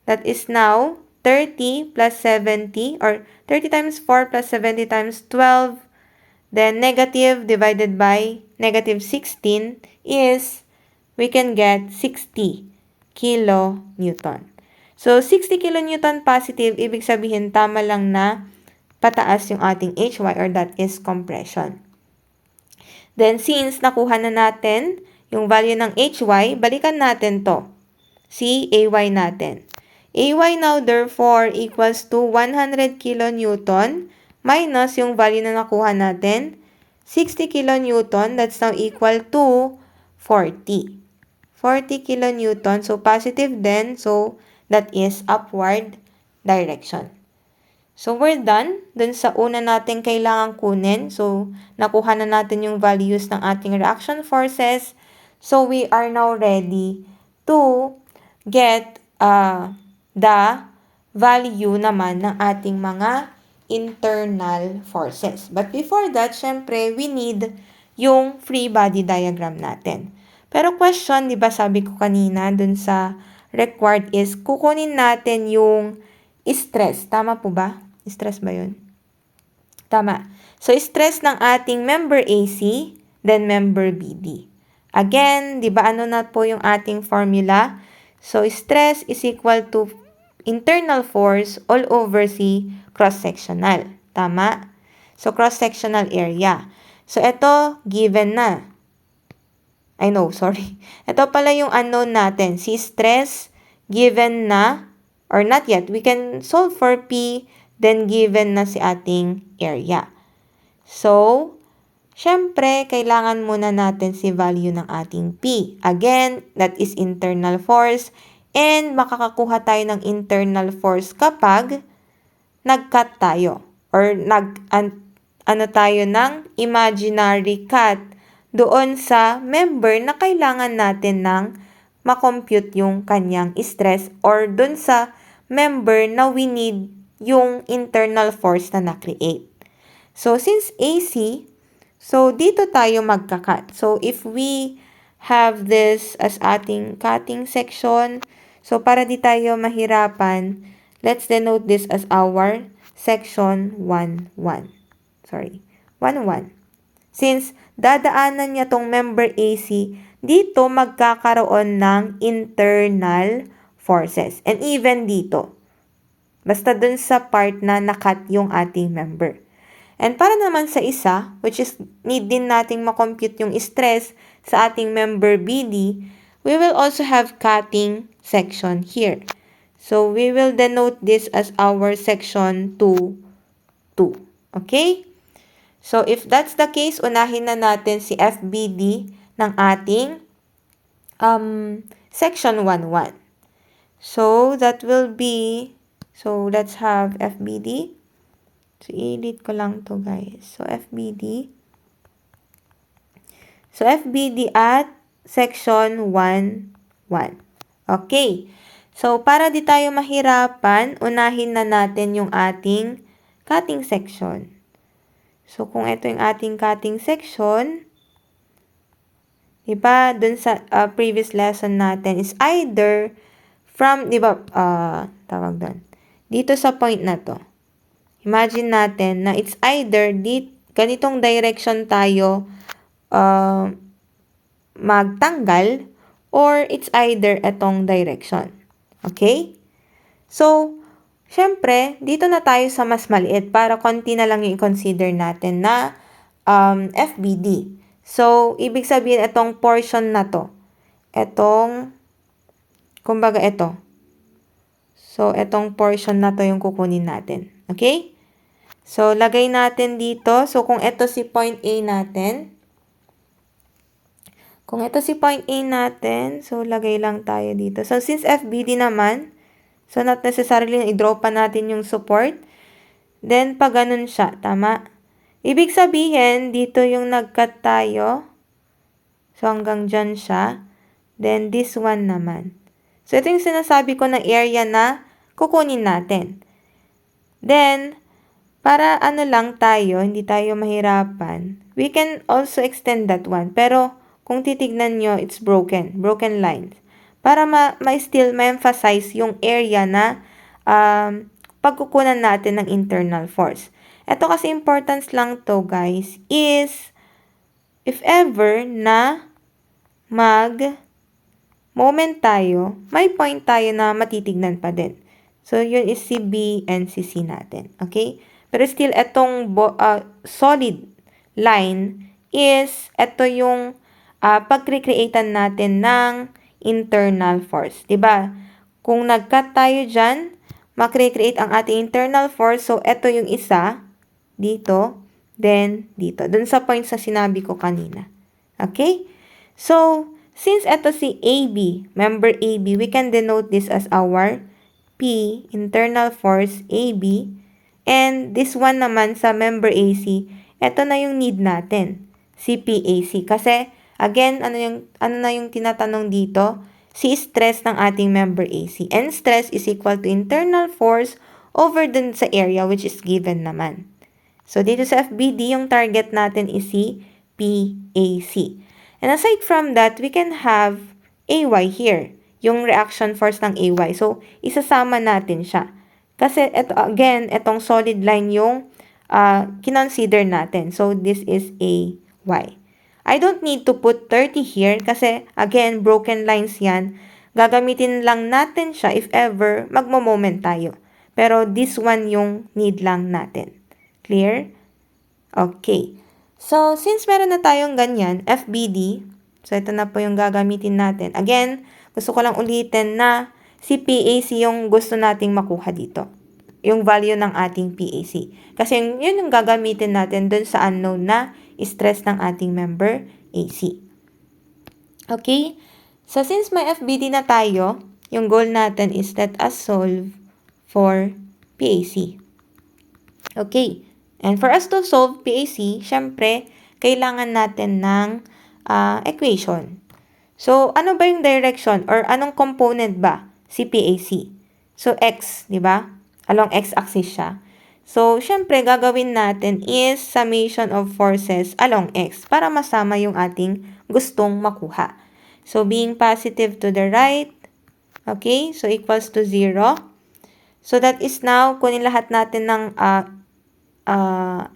that is now 30 plus 70, or 30 times 4 plus 70 times 12. Then, negative divided by negative 16 is, we can get 60 kilonewton. So, 60 kilonewton positive, ibig sabihin tama lang na pataas yung ating HY, or that is compression. Then, since nakuha na natin yung value ng HY, balikan natin to. Si AY natin. AY now therefore equals to 100 kilonewton minus yung value na nakuha natin, 60 kilonewton, that's now equal to 40. 40 kilonewton, so positive din, so that is upward direction. So, we're done dun sa una natin kailangan kunin. So, nakuha na natin yung values ng ating reaction forces. So, we are now ready to get the value naman ng ating mga internal forces. But before that, syempre, we need yung free body diagram natin. Pero question, di ba sabi ko kanina dun sa required is, kukunin natin yung stress. Tama po ba? Stress ba yun? Tama. So, stress ng ating member AC, then member BD. Again, di ba ano na po yung ating formula? So, stress is equal to internal force all over si cross-sectional. Tama? So, cross-sectional area. So, ito, given na. Sorry. Ito pala yung unknown natin. Si stress, given na, or not yet. We can solve for P, then given na si ating area. So, syempre, kailangan muna natin si value ng ating P. Again, that is internal force. And makakakuha tayo ng internal force kapag nag-cut tayo. Or tayo ng imaginary cut doon sa member na kailangan natin ng makompute yung kanyang stress, or doon sa member na we need yung internal force na na-create. So, since AC, so dito tayo magka-cut. So, if we have this as ating cutting section, so para di tayo mahirapan, let's denote this as our section 1-1. Sorry, 1-1. Since dadaanan niya tong member AC, dito magkakaroon ng internal forces. And even dito. Basta dun sa part na nakat yung ating member. And para naman sa isa, which is need din nating makompute yung stress sa ating member BD, we will also have cutting section here. So, we will denote this as our section 2-2. Okay? So, if that's the case, unahin na natin si FBD ng ating section 1-1. So, that will be, so let's have FBD. So, i-edit ko lang to guys. So, FBD. So, FBD at section 1-1. Okay. So, para di tayo mahirapan, unahin na natin yung ating cutting section. So, kung ito yung ating cutting section, diba, dun sa previous lesson natin is either from, diba, tawag doon, dito sa point na to. Imagine natin na it's either ganitong direction tayo magtanggal or it's either etong direction. Okay? So, syempre, dito na tayo sa mas maliit para konti na lang yung i-consider natin na FBD. So, ibig sabihin itong portion na to. Kumbaga ito. So, itong portion na to yung kukunin natin. Okay? So, lagay natin dito. So, kung ito si point A natin, so, lagay lang tayo dito. So, since FBD naman, so, not necessarily na i-draw pa natin yung support. Then, pag ganun siya, tama? Ibig sabihin, dito yung nag-cut tayo. So, hanggang dyan siya. Then, this one naman. So, ito yung sinasabi ko ng area na kukunin natin. Then, para lang tayo, hindi tayo mahirapan, we can also extend that one. Pero, kung titignan nyo, it's broken lines. Para still ma-emphasize yung area na pagkukunan natin ng internal force. Ito kasi importance lang to, guys, is if ever na moment tayo, may point tayo na matitignan pa din. So, yun is si B and si C natin. Okay? Pero still, etong solid line is, ito yung pag-recreatean natin ng internal force. Diba? Kung nag-cut tayo dyan, makre-create ang ating internal force. So, ito yung isa, dito, then dito. Dun sa points na sinabi ko kanina. Okay? So, since ito si AB, member AB, we can denote this as our P, internal force AB. And this one naman sa member AC, ito na yung need natin, si PAC. Kasi, again, ano na yung tinatanong dito? Si stress ng ating member AC. And stress is equal to internal force over dun sa area which is given naman. So, dito sa FBD, yung target natin is si PAC. And aside from that, we can have AY here, yung reaction force ng AY. So, isasama natin siya. Kasi, itong solid line yung kinonsider natin. So, this is AY. I don't need to put 30 here kasi, again, broken lines yan. Gagamitin lang natin siya if ever magmo-moment tayo. Pero this one yung need lang natin. Clear? Okay. So, since meron na tayong ganyan, FBD, so ito na po yung gagamitin natin. Again, gusto ko lang ulitin na si PAC yung gusto nating makuha dito. Yung value ng ating PAC. Kasi yun yung gagamitin natin dun sa unknown na stress ng ating member AC. Okay? So, since may FBD na tayo, yung goal natin is let us solve for PAC. Okay. And for us to solve PAC, syempre, kailangan natin ng equation. So, ano ba yung direction or anong component ba si PAC? So, x, di ba? Along x-axis siya. So, syempre, gagawin natin is summation of forces along x para masama yung ating gustong makuha. So, being positive to the right, okay, so equals to 0. So, that is now, kunin lahat natin ng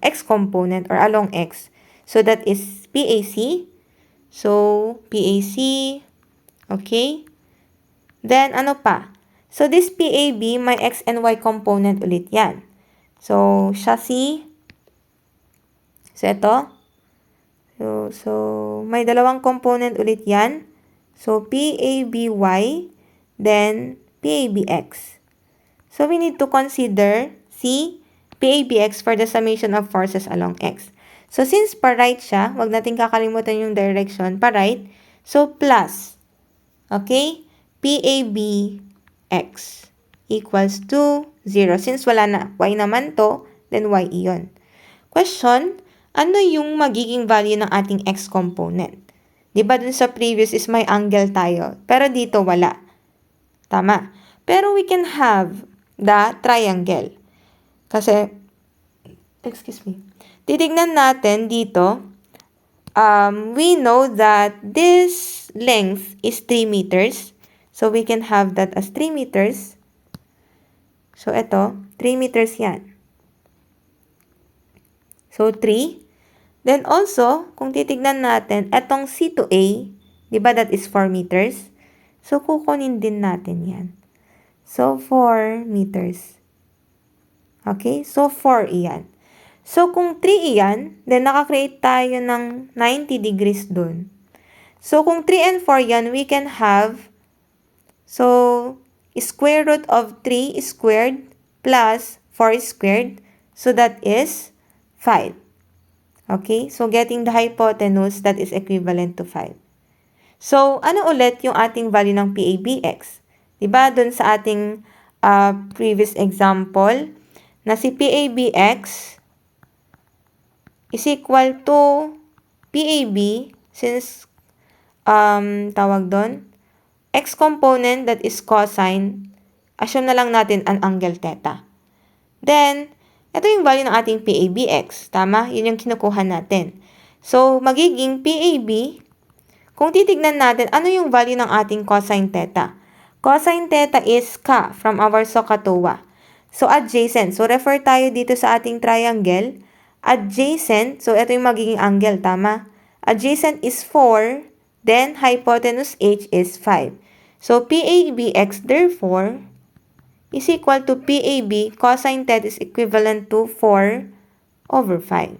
x component or along x. So, that is PAC. So, PAC, okay. Then, ano pa? So, this PAB, may x and y component ulit yan. So, chassis. So, ito. So, may dalawang component ulit yan. So, PABY, then PABX. So, we need to consider si PABX for the summation of forces along x. So, since pa-right siya, wag natin kakalimutan yung direction, pa-right. So, plus. Okay? PABX equals to 0. Since wala na y naman to, then y iyon. Question, ano yung magiging value ng ating x component? Diba dun sa previous is may angle tayo, pero dito wala. Tama. Pero we can have the triangle. Kasi, titignan natin dito, we know that this length is 3 meters. So, we can have that as 3 meters. So, ito, 3 meters yan. So, 3. Then also, kung titignan natin, etong C to A, di ba that is 4 meters? So, kukunin din natin yan. So, 4 meters. Okay? So, 4 iyan. So, kung 3 iyan, then nakakreate tayo ng 90 degrees dun. So, kung 3 and 4 yan, we can have, so, square root of 3 squared plus 4 squared. So, that is 5. Okay? So, getting the hypotenuse, that is equivalent to 5. So, ano ulit yung ating value ng PABX? Diba, dun sa ating previous example, na si PABX is equal to PAB, since, tawag doon, x component that is cosine, assume na lang natin ang angle theta. Then, ito yung value ng ating PABX. Tama? Yun yung kinukuha natin. So, magiging PAB, kung titignan natin, ano yung value ng ating cosine theta? Cosine theta is ka from our SOHCAHTOA. So, adjacent. So, refer tayo dito sa ating triangle. Adjacent, so ito yung magiging angle, tama? Adjacent is 4, then hypotenuse h is 5. So, PABX, therefore, is equal to PAB, cosine theta is equivalent to 4 over 5.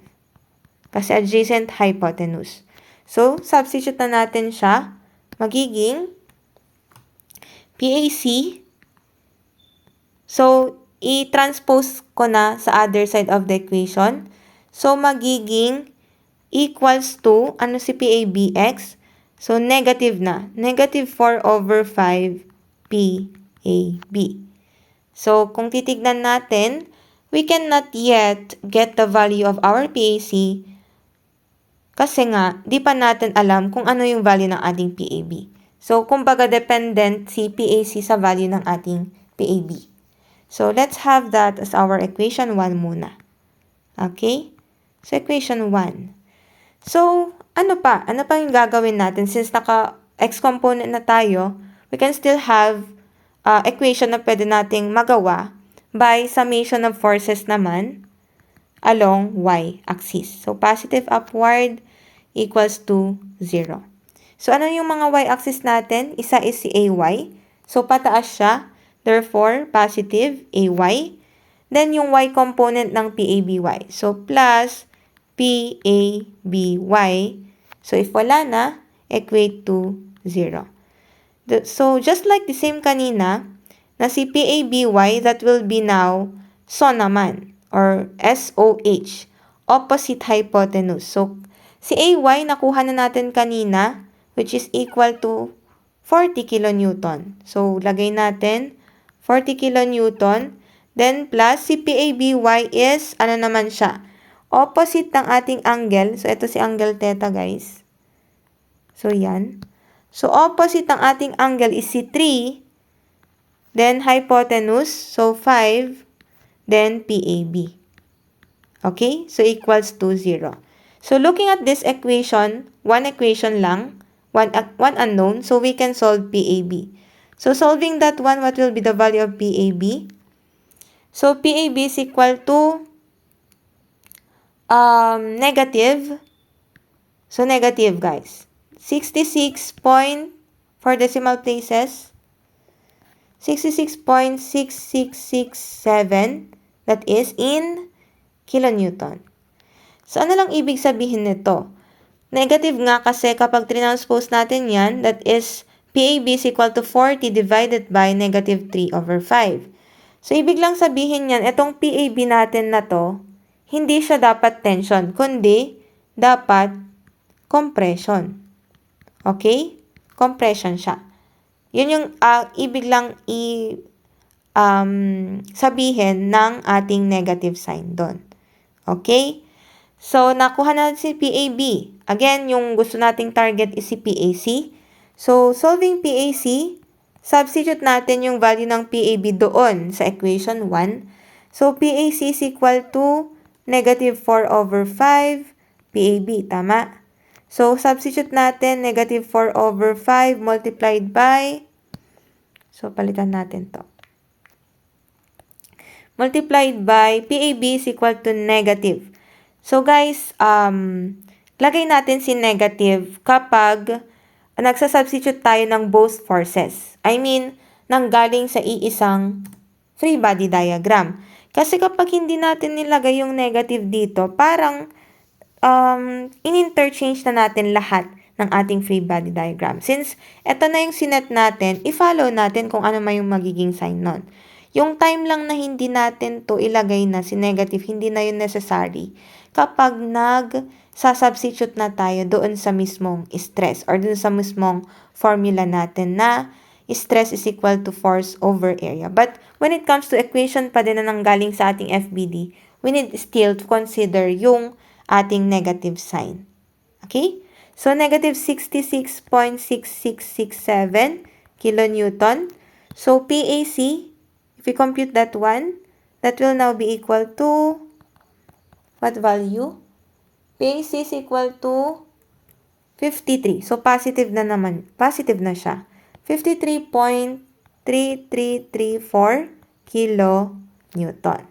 Kasi adjacent hypotenuse. So, substitute na natin siya. Magiging PAC. So, i-transpose ko na sa other side of the equation. So, magiging equals to, ano si PABX? So, negative na. Negative 4 over 5 PAB. So, kung titignan natin, we cannot yet get the value of our PAC kasi nga, di pa natin alam kung ano yung value ng ating PAB. So, kumbaga dependent si PAC sa value ng ating PAB. So, let's have that as our equation 1 muna. Okay? So, equation 1. So, ano pa? Ano pa yung gagawin natin? Since naka-x component na tayo, we can still have equation na pwede nating magawa by summation of forces naman along y-axis. So, positive upward equals to 0. So, ano yung mga y-axis natin? Isa is si AY. So, pataas siya. Therefore, positive AY. Then, yung y component ng PABY. So, plus PABY. So, if wala na, equate to 0. So, just like the same kanina, na si PABY, that will be now SO naman, or SOH, opposite hypotenuse. So, si AY, nakuha na natin kanina, which is equal to 40 kilonewton. So, lagay natin 40 kilonewton. Then, plus si PABY is, ano naman siya? Opposite ng ating angle. So, ito si angle theta, guys. So, yan. So, opposite ng ating angle is si 3. Then, hypotenuse. So, 5. Then, PAB. Okay? So, equals to 0. So, looking at this equation, one equation lang, one unknown, so we can solve PAB. So, solving that one, what will be the value of PAB? So, PAB is equal to negative. So, negative, guys. 66 point, for decimal places, 66.6667, that is in kilonewton. So, ano lang ibig sabihin nito? Negative nga kasi kapag transpose natin yan, that is PAB is equal to 40 divided by negative 3 over 5. So, ibig lang sabihin yan, itong PAB natin na to, hindi siya dapat tension, kundi dapat compression. Okay? Compression siya. Yun yung ibig lang sabihin ng ating negative sign doon. Okay? So, nakuha natin si PAB. Again, yung gusto nating target is si PAC. So, solving PAC, substitute natin yung value ng PAB doon sa equation 1. So, PAC is equal to negative 4 over 5 PAB, tama? So, substitute natin negative 4 over 5 multiplied by, so palitan natin to. Multiplied by PAB is equal to negative. So guys, lagay natin si negative kapag nagsasubstitute tayo ng both forces. I mean, nanggaling sa iisang free body diagram. Kasi kapag hindi natin nilagay yung negative dito, parang in-interchange na natin lahat ng ating free body diagram. Since ito na yung sinet natin, i-follow natin kung ano may yung magiging sign nun. Yung time lang na hindi natin to ilagay na si negative, hindi na yun necessary kapag nag-substitute na tayo doon sa mismong stress or doon sa mismong formula natin na stress is equal to force over area. But when it comes to equation pa din na nanggaling sa ating FBD, we need still to consider yung ating negative sign. Okay? So, negative 66.6667 kilonewton. So, PAC, if we compute that one, that will now be equal to what value? PAC is equal to 53. So, positive na naman. Positive na siya. 53.3334 kilonewton.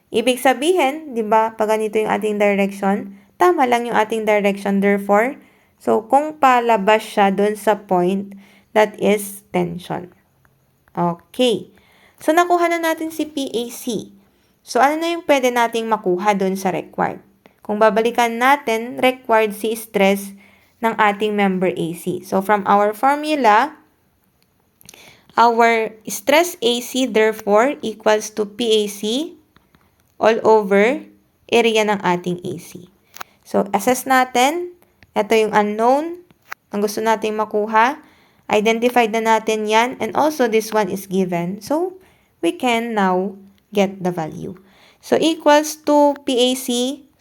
Ibig sabihin, di ba, pag ganito yung ating direction, tama lang yung ating direction. Therefore, so, kung palabas siya dun sa point, that is tension. Okay. So, nakuha na natin si PAC. So, ano na yung pwede nating makuha dun sa required? Kung babalikan natin, required si stress ng ating member AC. So, from our formula, our stress AC therefore equals to PAC all over area ng ating AC. So, assess natin. Ito yung unknown ang gusto nating makuha. Identified na natin yan. And also, this one is given. So, we can now get the value. So, equals to PAC.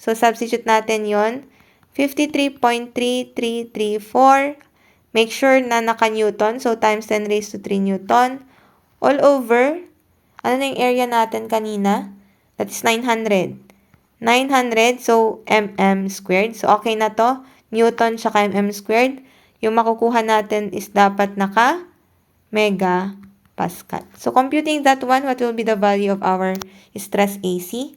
So, substitute natin yon 53.3334. Make sure na naka-Newton. So, times 10 raised to 3 Newton. All over, ano na yung area natin kanina? That is 900. 900, so mm squared. So, okay na to. Newton tsaka mm squared. Yung makukuha natin is dapat naka megapascal. So, computing that one, what will be the value of our stress AC?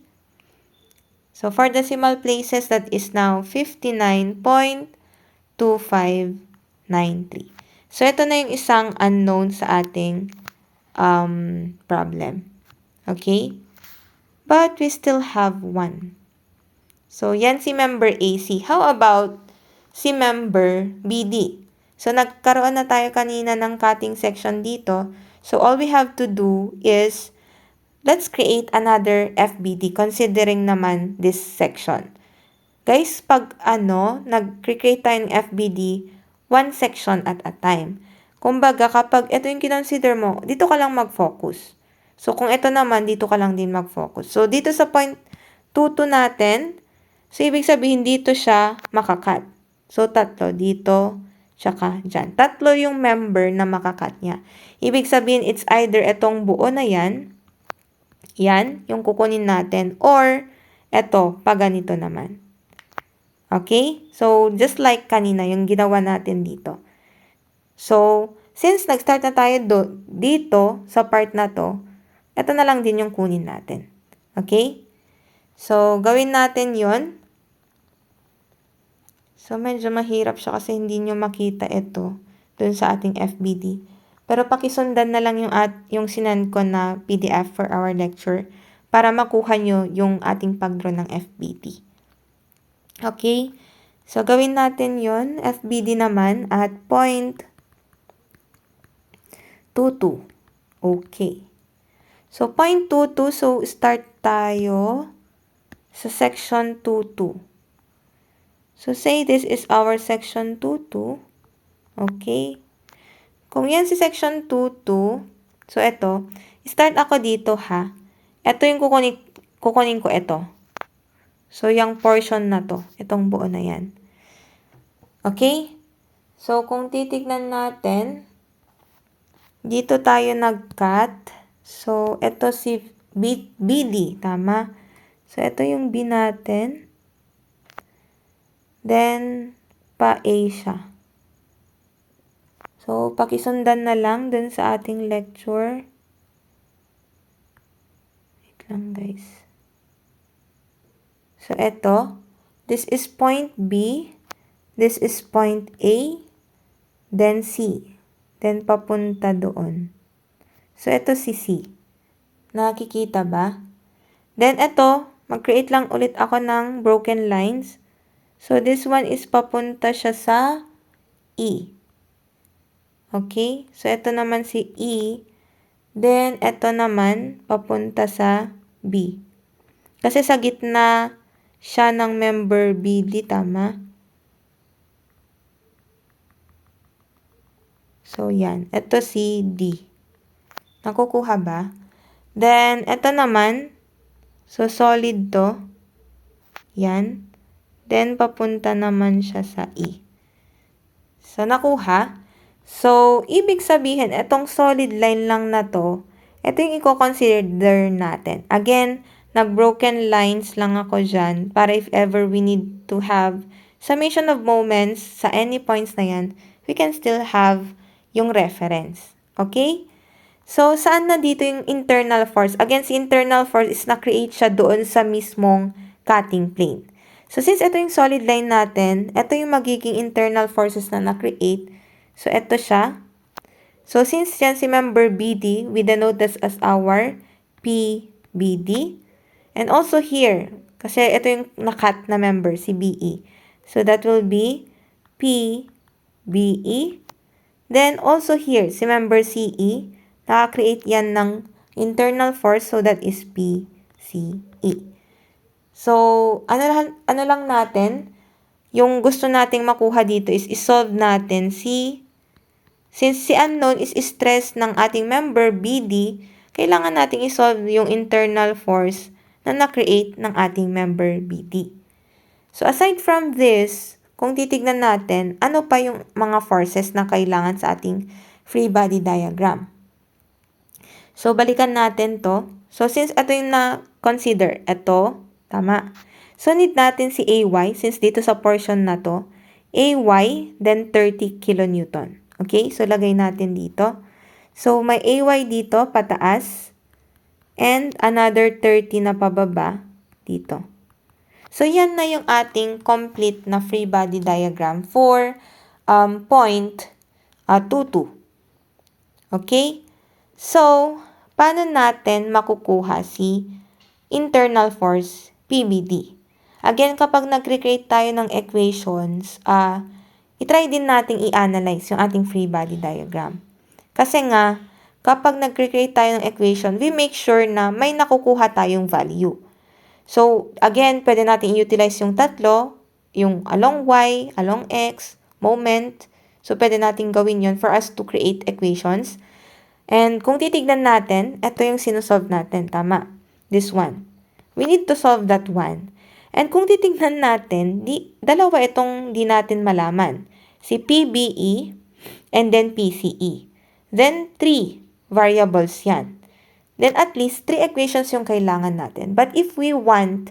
So, for decimal places, that is now 59.2593. So, ito na yung isang unknown sa ating problem. Okay? But we still have one. So, yan si member AC. How about si member BD? So, nagkaroon na tayo kanina ng cutting section dito. So, all we have to do is let's create another FBD considering naman this section. Guys, pag nag-create tayo ng FBD, one section at a time. Kumbaga, kapag ito yung kinonsider mo, dito ka lang mag-focus. So, kung ito naman, dito ka lang din mag-focus. So, dito sa point 2 natin, so, ibig sabihin dito siya makakat. So, tatlo dito, tsaka dyan. Tatlo yung member na makakat niya. Ibig sabihin, it's either itong buo na yan, yung kukunin natin, or eto, pag ganito naman. Okay? So, just like kanina, yung ginawa natin dito. So, since nag-start na tayo dito, sa part na to, eto na lang din yung kunin natin. Okay? So, gawin natin yon. So, medyo mahirap siya kasi hindi nyo makita ito dun sa ating FBD. Pero pakisundan na lang yung sinend ko na PDF for our lecture para makuha nyo yung ating pag-draw ng FBD. Okay? So, gawin natin yon. FBD naman at point 22. Okay. So, point 22. So, start tayo sa section 22. So, say this is our section 22. Okay. Kung yan si section 22, so ito, start ako dito ha. Ito yung kukunin ko ito. So, yung portion na to, itong buo na yan. Okay? So, kung titignan natin, dito tayo nag-cut. So, ito si BD, tama? So, ito yung B natin. Then, pa-A siya. So, pakisundan na lang dun sa ating lecture. Wait lang, guys. So, ito. This is point B. This is point A. Then, C. Then, papunta doon. So, ito si C. Nakikita ba? Then, ito. Mag-create lang ulit ako ng broken lines. So, this one is papunta siya sa E. Okay? So, ito naman si E. Then, ito naman, papunta sa B. Kasi sa gitna siya ng member BD, tama? So, yan. Ito si D. Nakukuha ba? Then, ito naman, so, solid to. Yan. Then, papunta naman siya sa E. So, nakuha? So, ibig sabihin, itong solid line lang na to, ito yung i-consider natin. Again, nag-broken lines lang ako dyan para if ever we need to have summation of moments sa any points na yan, we can still have yung reference. Okay? So, saan na dito yung internal force? Again, si internal force is na-create siya doon sa mismong cutting plane. So, since ito yung solid line natin, ito yung magiging internal forces na na-create. So, ito siya. So, since yan si member BD, we denote this as our PBD. And also here, kasi ito yung nakat na member, si BE. So, that will be PBE. Then, also here, si member CE, nakakreate yan ng internal force, so that is PCE. So, ano lang natin, yung gusto nating makuha dito is isolve natin since si unknown is stress ng ating member BD, kailangan nating isolve yung internal force na na-create ng ating member BD. So, aside from this, kung titignan natin, ano pa yung mga forces na kailangan sa ating free body diagram? So, balikan natin to. So, since ito yung na-consider, ito, tama. So, need natin si AY, since dito sa portion na to, AY, then 30 kilonewton. Okay? So, lagay natin dito. So, may AY dito, pataas, and another 30 na pababa dito. So, yan na yung ating complete na free body diagram for point 22. Okay? So, paano natin makukuha si internal force PBD? Again, kapag nag-recreate tayo ng equations, itry din nating i-analyze yung ating free body diagram. Kasi nga, kapag nag-recreate tayo ng equation, we make sure na may nakukuha tayong value. So, again, pwede natin i-utilize yung tatlo, yung along y, along x, moment. So, pwede natin gawin yon for us to create equations. And kung titignan natin, ito yung sinusolve natin, tama? This one. We need to solve that one. And kung titignan natin, dalawa itong di natin malaman. Si PBE and then PCE. Then, 3 variables yan. Then, at least 3 equations yung kailangan natin. But if we want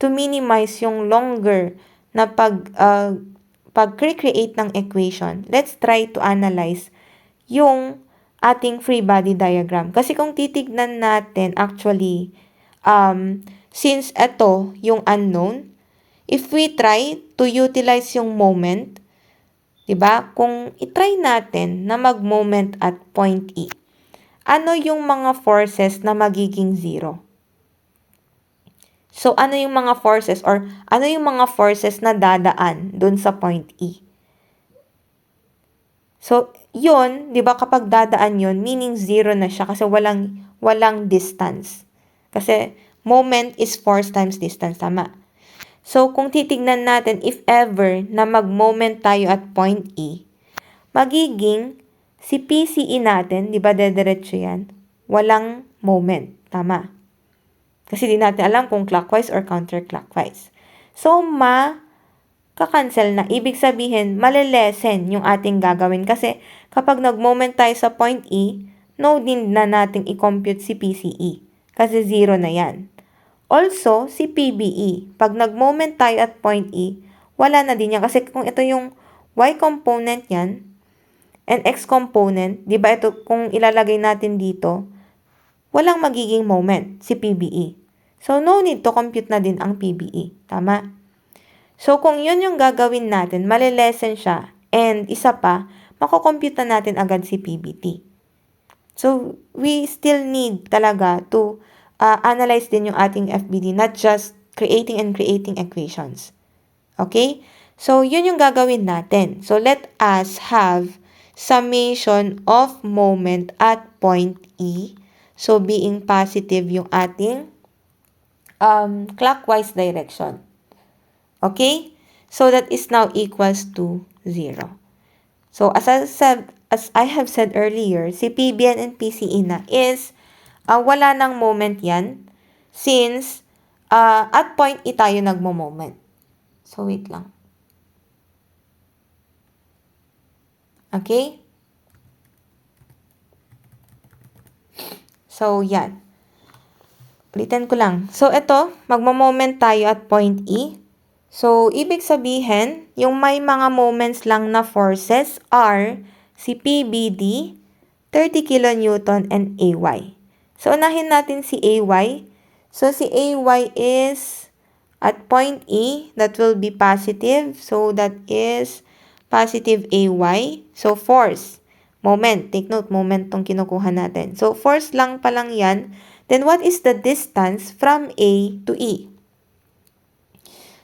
to minimize yung longer na pag-create ng equation, let's try to analyze yung ating free body diagram. Kasi kung titignan natin, actually, since ito yung unknown, if we try to utilize yung moment, diba? Kung itry natin na mag-moment at point E, ano yung mga forces na magiging zero? So, ano yung mga forces or ano yung mga forces na dadaan dun sa point E? So, yun, di ba kapag dadaan yun, meaning zero na siya kasi walang distance. Kasi moment is force times distance, tama? So, kung titignan natin, if ever na mag-moment tayo at point E, magiging si PCE natin, di ba dediretso yan, walang moment, tama? Kasi di natin alam kung clockwise or counterclockwise. So, kakancel na. Ibig sabihin, malilesen yung ating gagawin. Kasi kapag nag-moment tayo sa point E, no need na nating i-compute si PCE. Kasi zero na yan. Also, si PBE. Pag nag-moment tayo at point E, wala na din yan. Kasi kung ito yung Y component yan, and X component, di ba ito kung ilalagay natin dito, walang magiging moment, si PBE. So, no need to compute na din ang PBE. Tama? So, kung yun yung gagawin natin, malilesen siya. And isa pa, makocompute na natin agad si PBT. So, we still need talaga to analyze din yung ating FBD, not just creating equations. Okay? So, yun yung gagawin natin. So, let us have summation of moment at point E. So, being positive yung ating clockwise direction. Okay? So, that is now equals to 0. So, as I have said earlier, si PBN and PCE na is wala nang moment yan since at point E tayo nagmo-moment. So, wait lang. Okay? So, yan. Ulitin ko lang. So, ito, magmo-moment tayo at point E. So, ibig sabihin, yung may mga moments lang na forces are si PBD, 30 kN and AY. So, unahin natin si AY. So, si AY is at point E, that will be positive. So, that is positive AY. So, force. Moment. Take note, moment tong kinukuha natin. So, force lang pa lang yan. Then, what is the distance from A to E?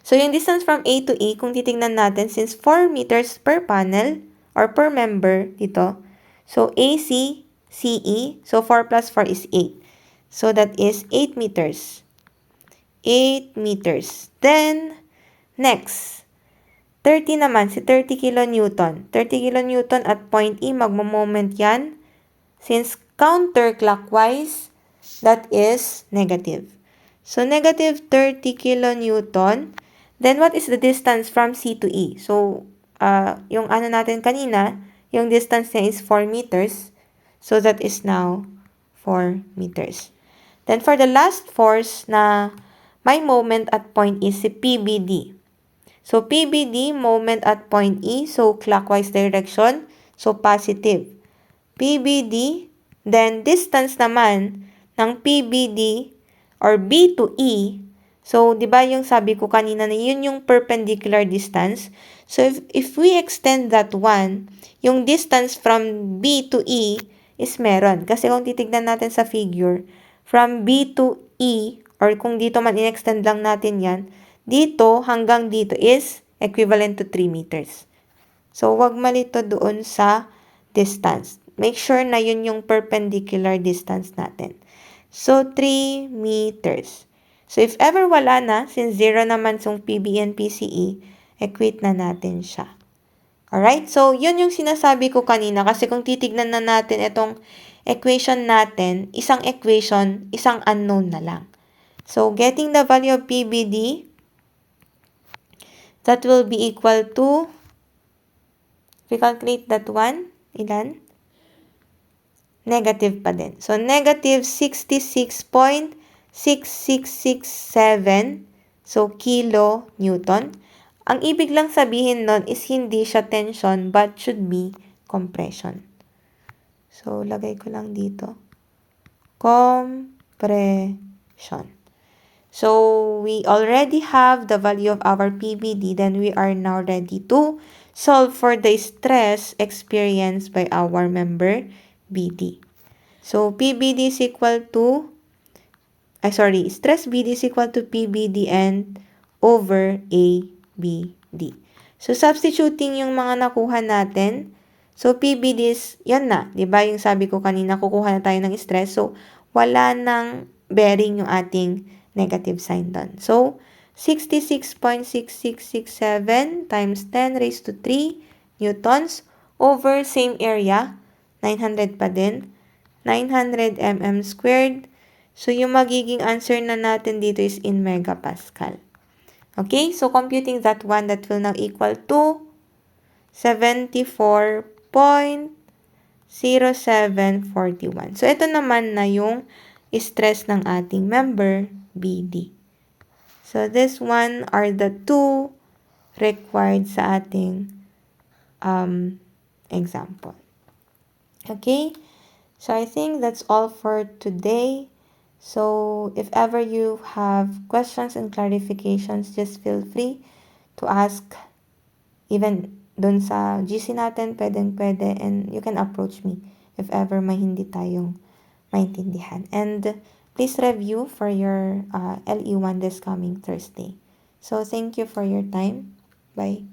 So, yung distance from A to E, kung titignan natin, since 4 meters per panel or per member dito, so AC, CE, so 4 plus 4 is 8. So, that is 8 meters. 8 meters. Then, next, 30 naman, si 30 kilonewton. 30 kilonewton at point E, magmo-moment yan. Since counterclockwise, that is negative. So, negative 30 kilonewton. Then, what is the distance from C to E? So, yung ano natin kanina, yung distance niya is 4 meters. So, that is now 4 meters. Then, for the last force na may moment at point E, si PBD. So, PBD, moment at point E, so clockwise direction, so positive. PBD, then distance naman ng PBD or B to E. So, di ba yung sabi ko kanina na yun yung perpendicular distance. So, if we extend that one, yung distance from B to E is meron. Kasi kung titignan natin sa figure, from B to E, or kung dito man in-extend lang natin yan, dito hanggang dito is equivalent to 3 meters. So, wag malito doon sa distance. Make sure na yun yung perpendicular distance natin. So, 3 meters. So, if ever wala na, since 0 naman yung PB and PCE, equate na natin siya. Alright? So, yun yung sinasabi ko kanina kasi kung titignan na natin itong equation natin, isang equation, isang unknown na lang. So, getting the value of PBD, that will be equal to, if we calculate that one, ilan? Negative pa din. So, negative 66.6667, so kilo Newton. Ang ibig lang sabihin nun is hindi siya tension but should be compression. So, lagay ko lang dito. Compression. So, we already have the value of our PBD. Then, we are now ready to solve for the stress experienced by our member BD. So, PBD is equal to, stress BD is equal to PBD and over ABD. So, substituting yung mga nakuha natin. So, PBD is, yan na. Diba yung sabi ko kanina, kukuha na tayo ng stress. So, wala nang bearing yung ating negative sign doon. So, 66.6667 times 10 raised to 3 newtons over same area, 900 pa din, 900 mm squared. So, yung magiging answer na natin dito is in megapascal. Okay, so computing that one, that will now equal to 74.0741. So, ito naman na yung stress ng ating member, BD. So, this one are the two required sa ating example. Okay? So, I think that's all for today. So, if ever you have questions and clarifications, just feel free to ask. Even dun sa GC natin, pwedeng-pwede, and you can approach me if ever may hindi tayong maintindihan. And please review for your LE1 this coming Thursday. So, thank you for your time. Bye.